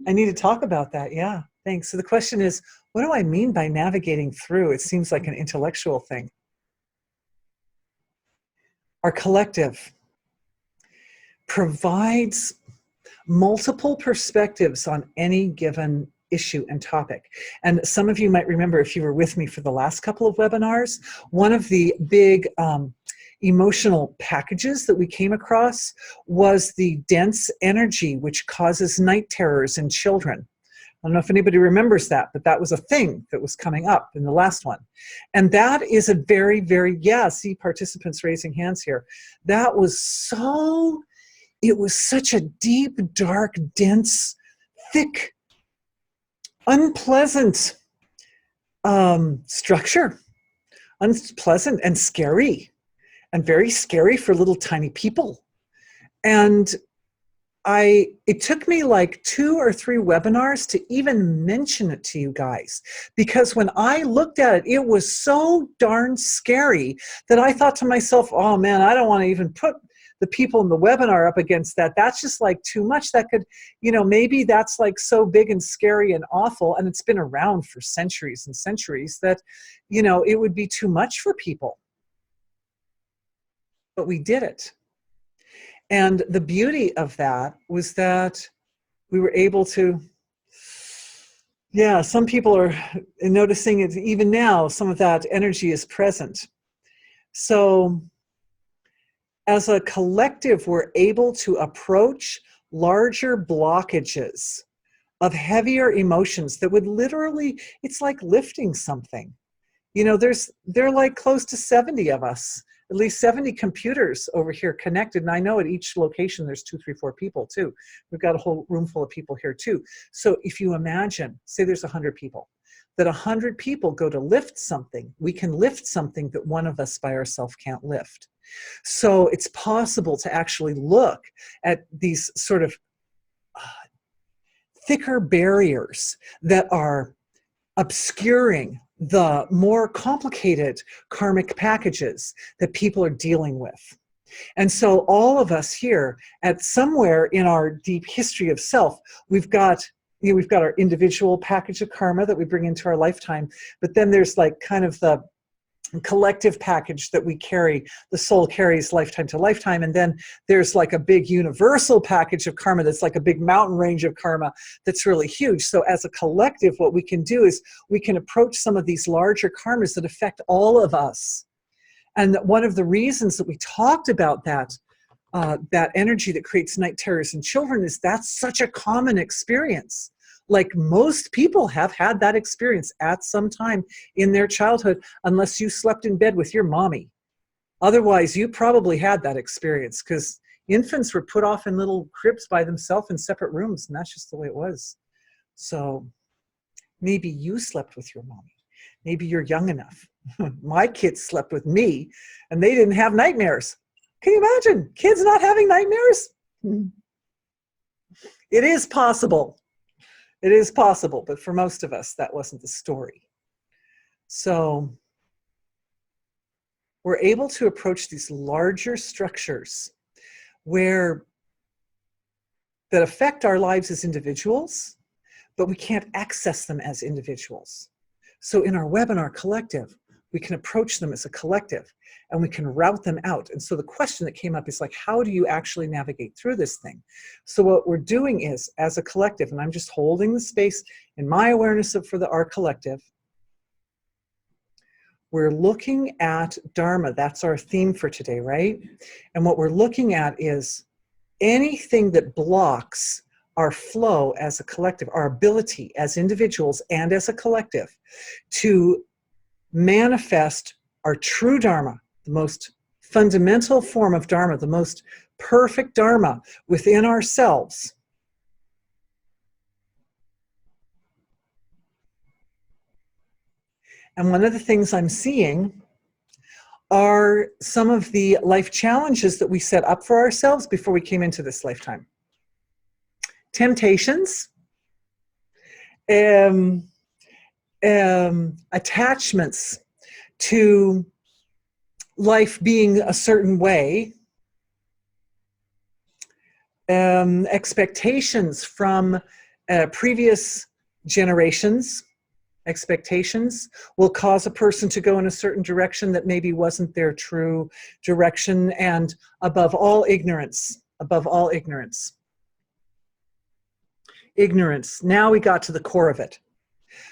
I need to talk about that. Yeah, thanks. So the question is, what do I mean by navigating through? It seems like an intellectual thing. Our collective provides multiple perspectives on any given issue and topic. And some of you might remember, if you were with me for the last couple of webinars, one of the big emotional packages that we came across was the dense energy which causes night terrors in children. I don't know if anybody remembers that, but that was a thing that was coming up in the last one. And that is a very, very, yeah, see participants raising hands here. That was so, it was such a deep, dark, dense, thick, unpleasant structure. Unpleasant and scary, and very scary for little tiny people. And it took me like 2 or 3 webinars to even mention it to you guys, because when I looked at it, it was so darn scary that I thought to myself, oh man, I don't want to even put the people in the webinar up against that. That's just like too much. That could, maybe that's like so big and scary and awful, and it's been around for centuries and centuries, that, it would be too much for people. But we did it. And the beauty of that was that we were able to, some people are noticing it even now, some of that energy is present. So as a collective, we're able to approach larger blockages of heavier emotions that would literally, it's like lifting something. There are like close to 70 of us, at least 70 computers over here connected. And I know at each location there's 2, 3, 4 people too. We've got a whole room full of people here too. So if you imagine, say there's 100 people, that 100 people go to lift something, we can lift something that one of us by ourselves can't lift. So it's possible to actually look at these sort of thicker barriers that are obscuring the more complicated karmic packages that people are dealing with. And so all of us here, at somewhere in our deep history of self, we've got our individual package of karma that we bring into our lifetime, but then there's like kind of the collective package that we carry, the soul carries lifetime to lifetime, and then there's like a big universal package of karma that's like a big mountain range of karma that's really huge. So as a collective, what we can do is we can approach some of these larger karmas that affect all of us. And one of the reasons that we talked about that energy that creates night terrors in children is that's such a common experience. Like most people have had that experience at some time in their childhood, unless you slept in bed with your mommy. Otherwise, you probably had that experience, because infants were put off in little cribs by themselves in separate rooms, and that's just the way it was. So maybe you slept with your mommy. Maybe you're young enough. My kids slept with me and they didn't have nightmares. Can you imagine kids not having nightmares? It is possible. It is possible, but for most of us, that wasn't the story. So we're able to approach these larger structures that affect our lives as individuals, but we can't access them as individuals. So in our webinar collective, we can approach them as a collective and we can route them out. And so the question that came up is like, how do you actually navigate through this thing? So what we're doing is, as a collective, and I'm just holding the space in my awareness for our collective, we're looking at Dharma. That's our theme for today, right? And what we're looking at is anything that blocks our flow as a collective, our ability as individuals and as a collective to manifest our true Dharma, the most fundamental form of Dharma, the most perfect Dharma within ourselves. And one of the things I'm seeing are some of the life challenges that we set up for ourselves before we came into this lifetime. Temptations, attachments to life being a certain way, expectations from previous generations. Expectations will cause a person to go in a certain direction that maybe wasn't their true direction, and above all, ignorance. Above all, ignorance. Ignorance. Now we got to the core of it.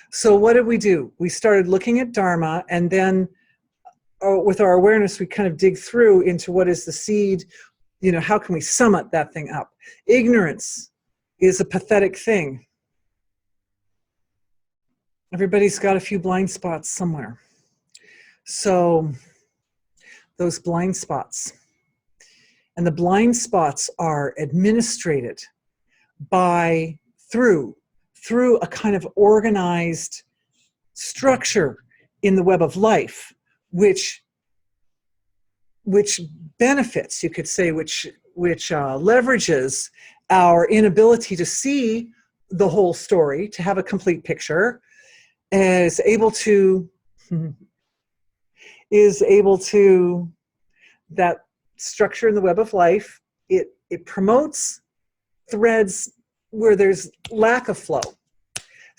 So what did we do? We started looking at Dharma, and then with our awareness, we kind of dig through into what is the seed, how can we sum that thing up? Ignorance is a pathetic thing. Everybody's got a few blind spots somewhere. So those blind spots, and the blind spots are administrated through a kind of organized structure in the web of life, which benefits, you could say, which leverages our inability to see the whole story, to have a complete picture, is able to that structure in the web of life, it promotes threads where there's lack of flow.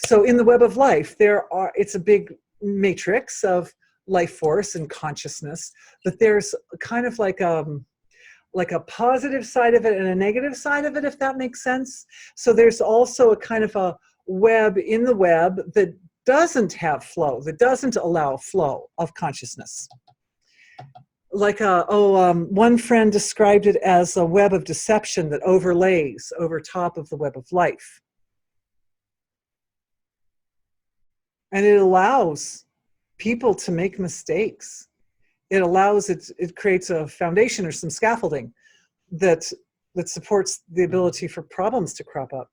So in the web of life, it's a big matrix of life force and consciousness, but there's kind of like a positive side of it and a negative side of it, if that makes sense. So there's also a kind of a web in the web that doesn't have flow, that doesn't allow flow of consciousness. One friend described it as a web of deception that overlays over top of the web of life. And it allows people to make mistakes. It creates a foundation or some scaffolding that supports the ability for problems to crop up.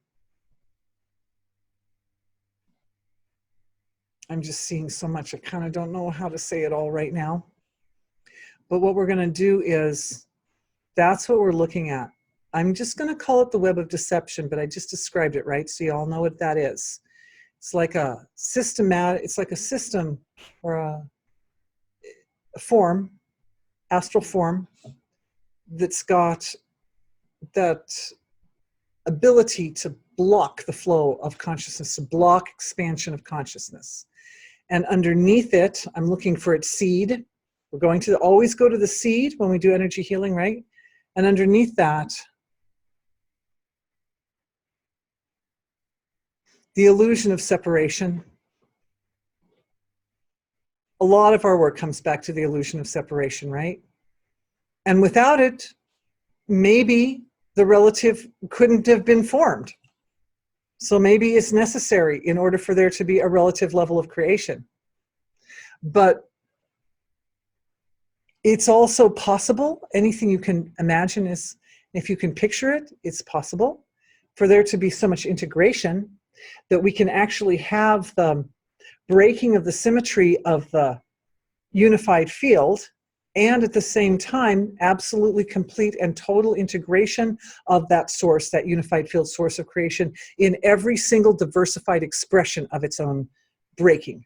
I'm just seeing so much, I kind of don't know how to say it all right now. But what we're going to do is, that's what we're looking at. I'm just going to call it the web of deception, but I just described it, right? So you all know what that is. It's like a system or a form, astral form, that's got that ability to block the flow of consciousness, to block expansion of consciousness. And underneath it, I'm looking for its seed. We're going to always go to the seed when we do energy healing, right? And underneath that, the illusion of separation. A lot of our work comes back to the illusion of separation, right? And without it, maybe the relative couldn't have been formed. So maybe it's necessary in order for there to be a relative level of creation. But it's also possible, anything you can imagine is, if you can picture it, it's possible for there to be so much integration that we can actually have the breaking of the symmetry of the unified field, and at the same time, absolutely complete and total integration of that source, that unified field source of creation, in every single diversified expression of its own breaking.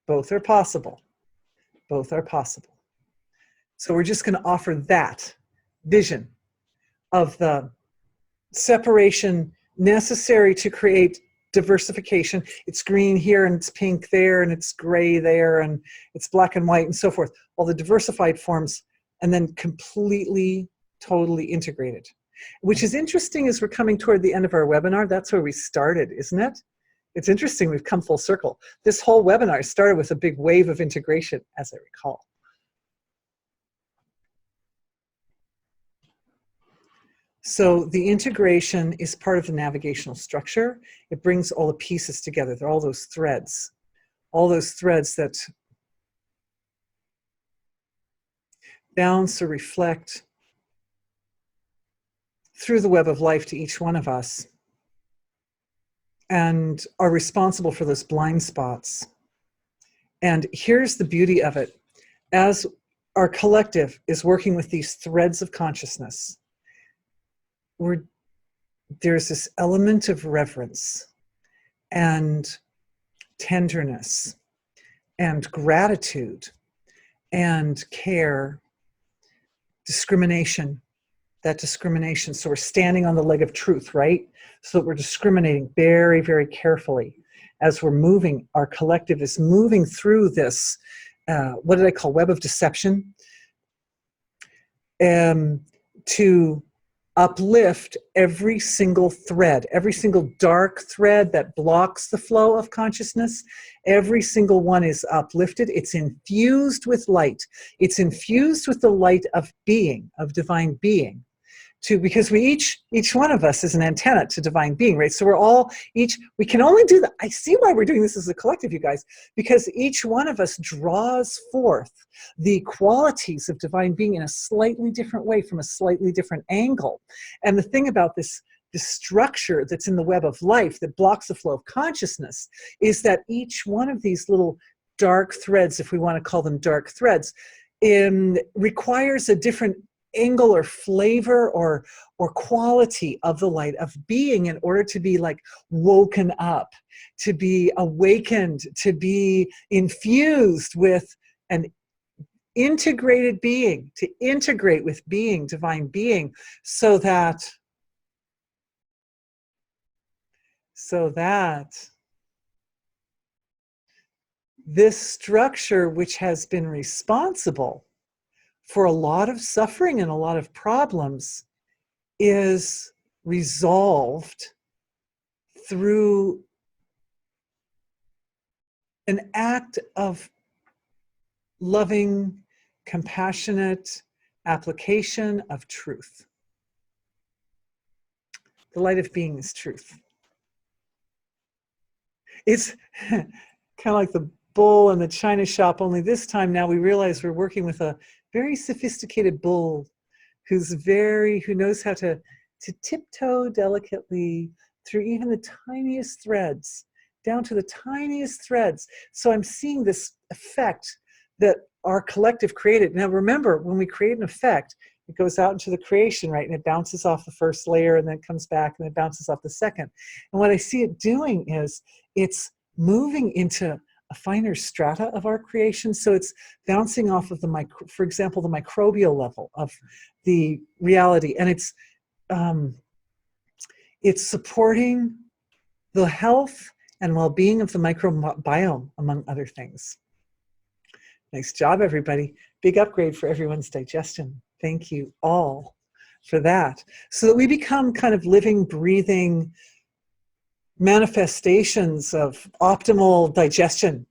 Both are possible. Both are possible. So we're just going to offer that vision of the separation necessary to create diversification. It's green here and it's pink there and it's gray there and it's black and white and so forth. All the diversified forms, and then completely, totally integrated. Which is interesting as we're coming toward the end of our webinar. That's where we started, isn't it? It's interesting, we've come full circle. This whole webinar started with a big wave of integration, as I recall. So the integration is part of the navigational structure. It brings all the pieces together. They're all those threads that bounce or reflect through the web of life to each one of us and are responsible for those blind spots. And here's the beauty of it. As our collective is working with these threads of consciousness, there's this element of reverence and tenderness and gratitude and care, discrimination, that discrimination. So we're standing on the leg of truth, right? So that we're discriminating very, very carefully as we're moving. Our collective is moving through this, what did I call, web of deception, to uplift every single thread, every single dark thread that blocks the flow of consciousness. Every single one is uplifted. It's infused with light. It's infused with the light of being, of divine being. Because we each one of us is an antenna to divine being, right? So we're all we can only do that. I see why we're doing this as a collective, you guys, because each one of us draws forth the qualities of divine being in a slightly different way, from a slightly different angle. And the thing about this structure that's in the web of life that blocks the flow of consciousness is that each one of these little dark threads, if we want to call them dark threads, requires a different angle or flavor or quality of the light of being in order to be like woken up, to be awakened, to be infused with an integrated being, to integrate with being, divine being, so that this structure, which has been responsible for a lot of suffering and a lot of problems, is resolved through an act of loving, compassionate application of truth. The light of being is truth. It's kind of like the bull in the china shop, only this time now we realize we're working with a very sophisticated bull who knows how to tiptoe delicately through even the tiniest threads, down to the tiniest threads. So I'm seeing this effect that our collective created. Now remember, when we create an effect, it goes out into the creation, right? And it bounces off the first layer and then it comes back and it bounces off the second. And what I see it doing is it's moving into a finer strata of our creation. So it's bouncing off of for example, the microbial level of the reality. And it's supporting the health and well-being of the microbiome, among other things. Nice job, everybody. Big upgrade for everyone's digestion. Thank you all for that. So that we become kind of living, breathing manifestations of optimal digestion,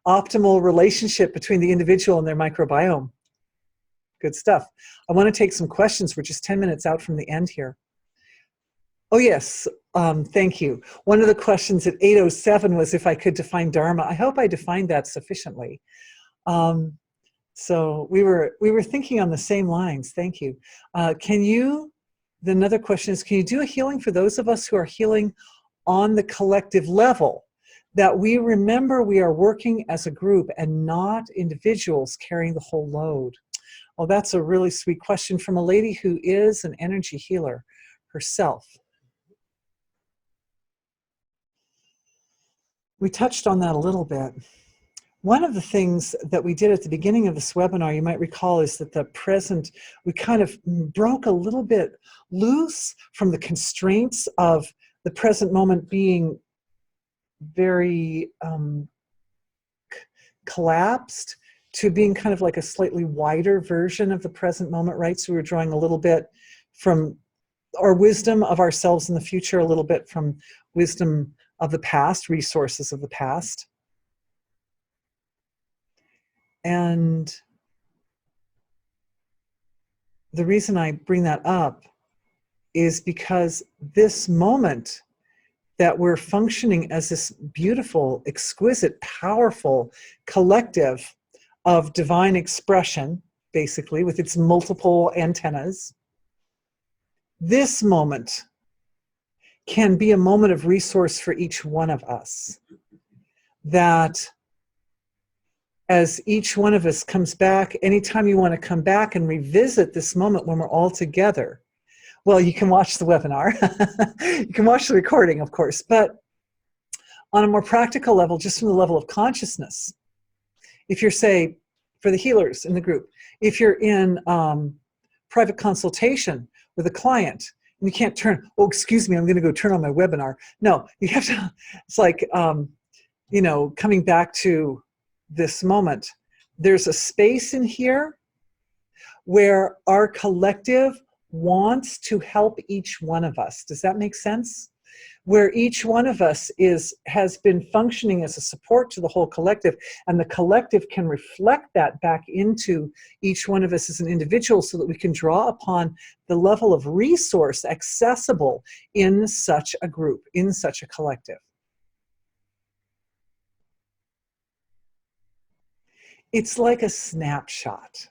optimal relationship between the individual and their microbiome. Good stuff. I want to take some questions. We're just 10 minutes out from the end here. Oh, yes. Thank you. One of the questions at 8:07 was if I could define Dharma. I hope I defined that sufficiently. So we were thinking on the same lines. Thank you. Can you another question is, can you do a healing for those of us who are healing on the collective level, that we remember we are working as a group and not individuals carrying the whole load? Well, that's a really sweet question from a lady who is an energy healer herself. We touched on that a little bit. One of the things that we did at the beginning of this webinar, you might recall, is that we kind of broke a little bit loose from the constraints of the present moment being very collapsed to being kind of like a slightly wider version of the present moment, right? So we were drawing a little bit from our wisdom of ourselves in the future, a little bit from wisdom of the past, resources of the past. And the reason I bring that up is because this moment that we're functioning as this beautiful, exquisite, powerful collective of divine expression, basically, with its multiple antennas, this moment can be a moment of resource for each one of us. That as each one of us comes back, anytime you want to come back and revisit this moment when we're all together, well, you can watch the webinar. You can watch the recording, of course, but on a more practical level, just from the level of consciousness, if you're, say, for the healers in the group, if you're in private consultation with a client, and you can't turn, oh, excuse me, I'm going to go turn on my webinar. No, you have to, it's like, coming back to this moment. There's a space in here where our collective wants to help each one of us. Does that make sense? Where each one of us has been functioning as a support to the whole collective, and the collective can reflect that back into each one of us as an individual, so that we can draw upon the level of resource accessible in such a group, in such a collective. It's like a snapshot.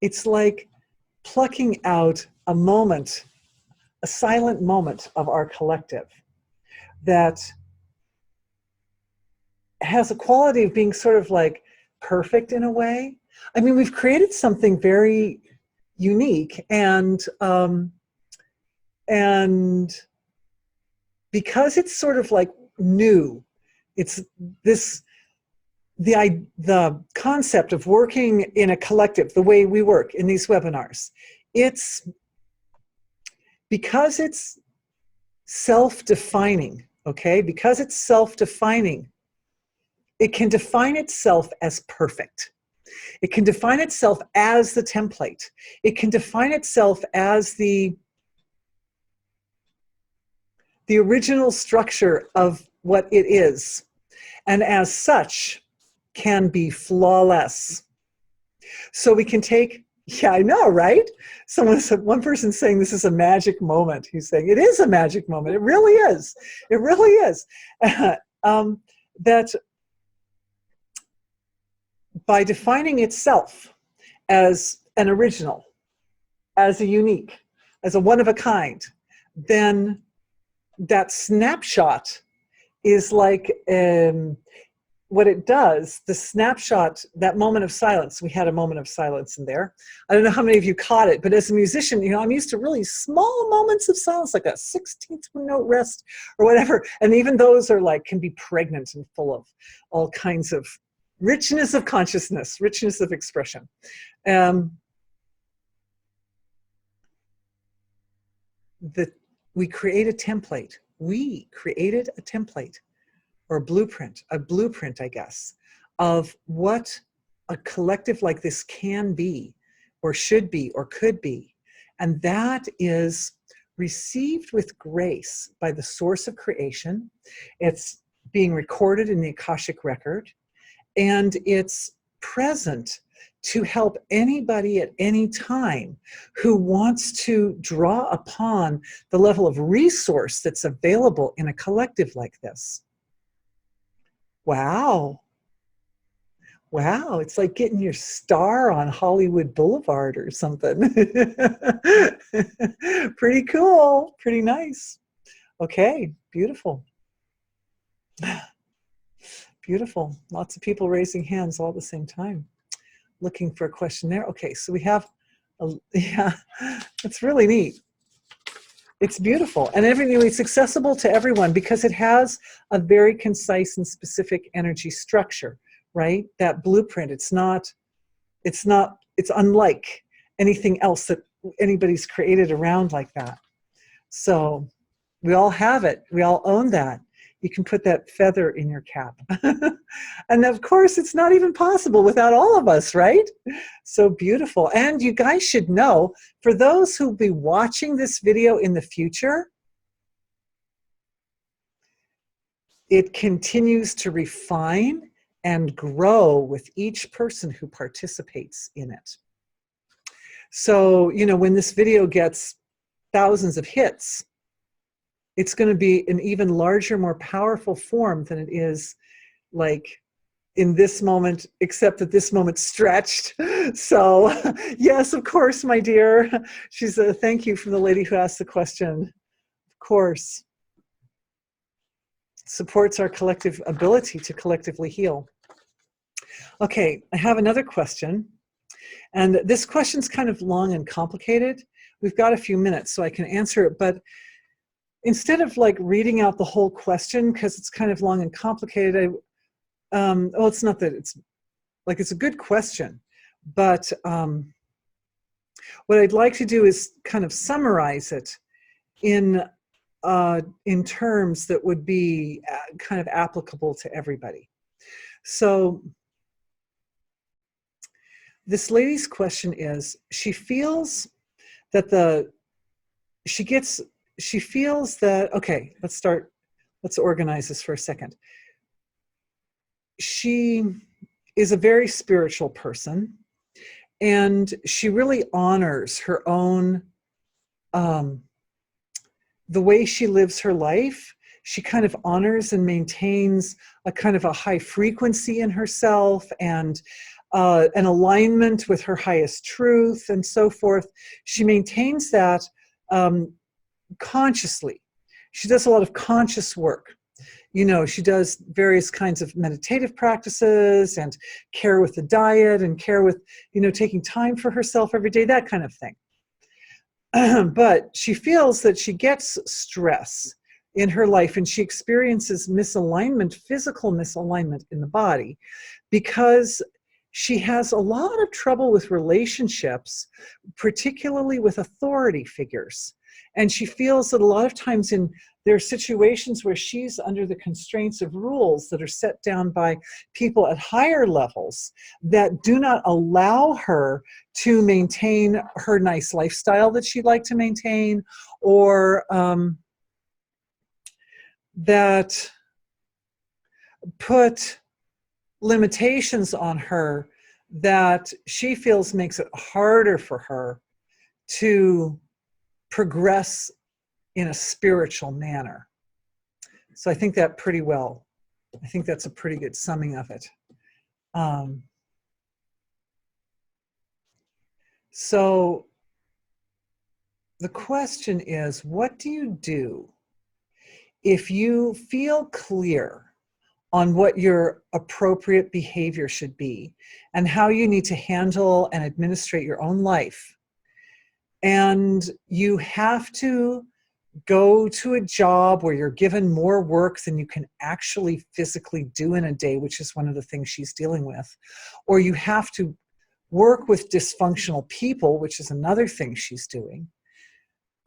It's like plucking out a moment, a silent moment of our collective that has a quality of being sort of like perfect in a way. I mean, we've created something very unique, and because it's sort of like new, it's this, the concept of working in a collective, the way we work in these webinars, it's because it's self-defining, okay? Because it's self-defining, it can define itself as perfect. It can define itself as the template. It can define itself as the original structure of what it is, and as such can be flawless. So we can take, yeah, I know, right? Someone said, one person saying this is a magic moment. He's saying it is a magic moment. It really is. It really is. That by defining itself as an original, as a unique, as a one of a kind, then that snapshot is like what it does, the snapshot, that moment of silence. We had a moment of silence in there. I don't know how many of you caught it, but as a musician, I'm used to really small moments of silence, like a 16th note rest or whatever. And even those are like, can be pregnant and full of all kinds of richness of consciousness, richness of expression. We create a template. We created a template, or a blueprint, I guess, of what a collective like this can be, or should be, or could be. And that is received with grace by the source of creation. It's being recorded in the Akashic record, and it's present to help anybody at any time who wants to draw upon the level of resource that's available in a collective like this. Wow. Wow, it's like getting your star on Hollywood Boulevard or something. Pretty cool, pretty nice. Okay, beautiful. Beautiful. Lots of people raising hands all at the same time. Looking for a question there. Okay, so we have, yeah, it's really neat. It's beautiful, and it's accessible to everyone because it has a very concise and specific energy structure, right? That blueprint. It's unlike anything else that anybody's created around like that. So we all have it. We all own that. You can put that feather in your cap. And of course, it's not even possible without all of us, right? So beautiful. And you guys should know, for those who'll be watching this video in the future, it continues to refine and grow with each person who participates in it. So, when this video gets thousands of hits, it's going to be an even larger, more powerful form than it is like in this moment, except that this moment's stretched. So yes, of course, my dear. She's a thank you from the lady who asked the question. Of course. Supports our collective ability to collectively heal. Okay, I have another question. And this question's kind of long and complicated. We've got a few minutes so I can answer it, but instead of like reading out the whole question, because it's kind of long and complicated, well, it's not that it's like, it's a good question, but what I'd like to do is kind of summarize it in terms that would be kind of applicable to everybody. So this lady's question is, she feels that okay, let's organize this for a second. She is a very spiritual person, and she really honors her own, the way she lives her life. She kind of honors and maintains a kind of a high frequency in herself, and an alignment with her highest truth and so forth. She maintains that consciously. She does a lot of conscious work. She does various kinds of meditative practices and care with the diet and care with, taking time for herself every day, that kind of thing. But she feels that she gets stress in her life, and she experiences misalignment, physical misalignment in the body, because she has a lot of trouble with relationships, particularly with authority figures. And she feels that a lot of times there are situations where she's under the constraints of rules that are set down by people at higher levels that do not allow her to maintain her nice lifestyle that she'd like to maintain, or that put limitations on her that she feels makes it harder for her to progress in a spiritual manner. So I think that pretty well. I think that's a pretty good summing of it. So the question is, what do you do if you feel clear on what your appropriate behavior should be and how you need to handle and administrate your own life, and you have to go to a job where you're given more work than you can actually physically do in a day, which is one of the things she's dealing with, or you have to work with dysfunctional people, which is another thing she's doing,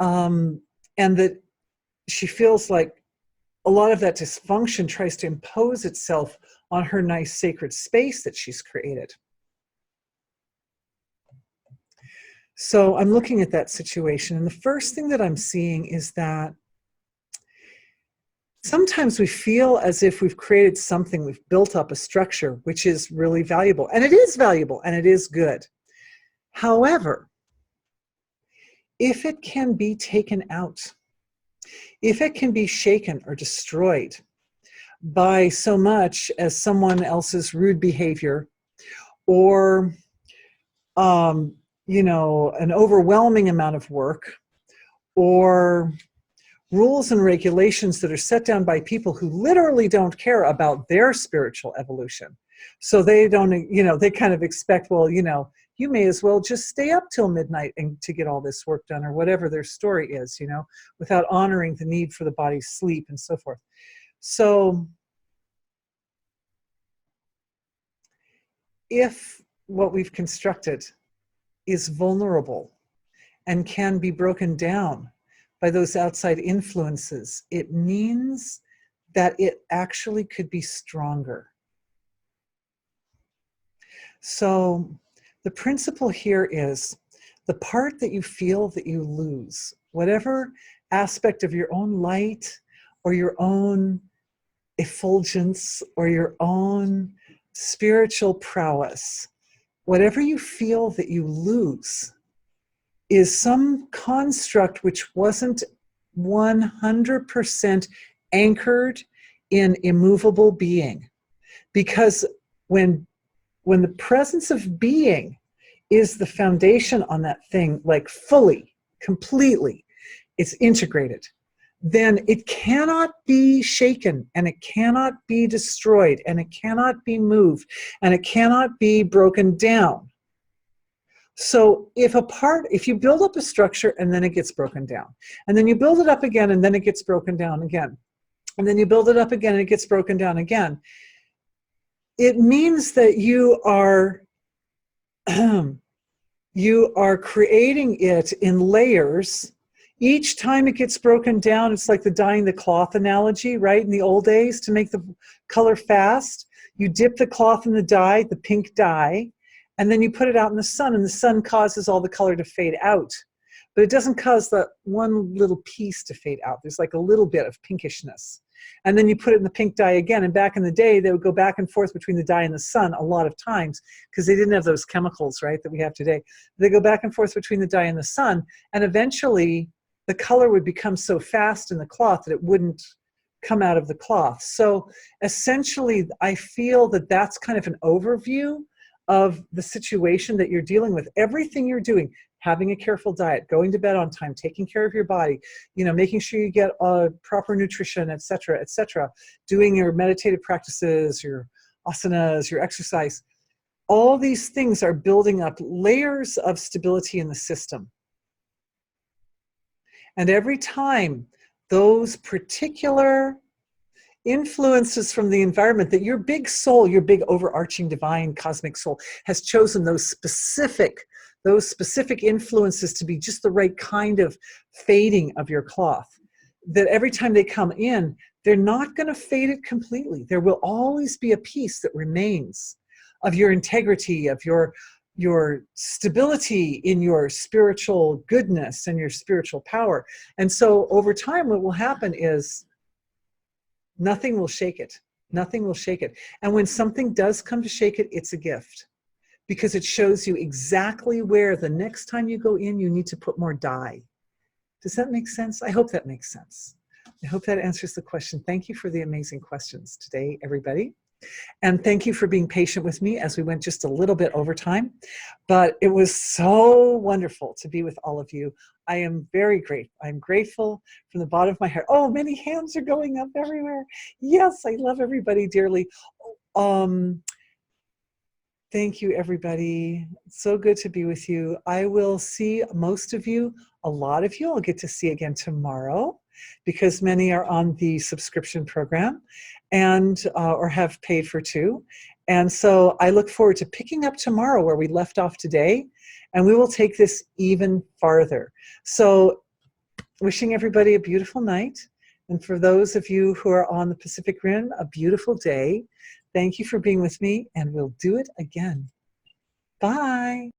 and that she feels like a lot of that dysfunction tries to impose itself on her nice sacred space that she's created. So I'm looking at that situation, and the first thing that I'm seeing is that sometimes we feel as if we've created something, we've built up a structure, which is really valuable, and it is valuable, and it is good. However, if it can be taken out, if it can be shaken or destroyed by so much as someone else's rude behavior, or you know, an overwhelming amount of work, or rules and regulations that are set down by people who literally don't care about their spiritual evolution. So they don't, you know, they kind of expect, well, you know, you may as well just stay up till midnight and to get all this work done, or whatever their story is, you know, without honoring the need for the body's sleep and so forth. So if what we've constructed is vulnerable and can be broken down by those outside influences, it means that it actually could be stronger. So the principle here is the part that you feel that you lose, whatever aspect of your own light or your own effulgence or your own spiritual prowess, whatever you feel that you lose is some construct which wasn't 100% anchored in immovable being. Because when the presence of being is the foundation on that thing, like fully, completely, it's integrated, then it cannot be shaken, and it cannot be destroyed, and it cannot be moved, and it cannot be broken down. So if you build up a structure and then it gets broken down, and then you build it up again and then it gets broken down again, and then you build it up again and it gets broken down again, it means that you are you are creating it in layers. Each time it gets broken down, it's like the dyeing the cloth analogy, right? In the old days, to make the color fast, you dip the cloth in the dye, the pink dye, and then you put it out in the sun, and the sun causes all the color to fade out. But it doesn't cause that one little piece to fade out. There's like a little bit of pinkishness. And then you put it in the pink dye again. And back in the day, they would go back and forth between the dye and the sun a lot of times, because they didn't have those chemicals, right, that we have today. They go back and forth between the dye and the sun. And eventually, the color would become so fast in the cloth that it wouldn't come out of the cloth. So essentially, I feel that that's kind of an overview of the situation that you're dealing with. Everything you're doing, having a careful diet, going to bed on time, taking care of your body, you know, making sure you get proper nutrition, etc., doing your meditative practices, your asanas, your exercise, all these things are building up layers of stability in the system. And every time those particular influences from the environment that your big soul, your big overarching divine cosmic soul has chosen those specific influences to be just the right kind of fading of your cloth, that every time they come in, they're not going to fade it completely. There will always be a piece that remains of your integrity, of your stability in your spiritual goodness and your spiritual power. And so over time, what will happen is nothing will shake it. Nothing will shake it. And when something does come to shake it, it's a gift, because it shows you exactly where the next time you go in, you need to put more dye. Does that make sense? I hope that makes sense. I hope that answers the question. Thank you for the amazing questions today, everybody. And thank you for being patient with me as we went just a little bit over time. But it was so wonderful to be with all of you. I am very grateful. I'm grateful from the bottom of my heart. Oh, many hands are going up everywhere. Yes, I love everybody dearly. Thank you, everybody. It's so good to be with you. I will see most of you, a lot of you, I'll get to see again tomorrow, because many are on the subscription program and or have paid for two. And so I look forward to picking up tomorrow where we left off today, and we will take this even farther. So wishing everybody a beautiful night. And for those of you who are on the Pacific Rim, a beautiful day. Thank you for being with me, and we'll do it again. Bye.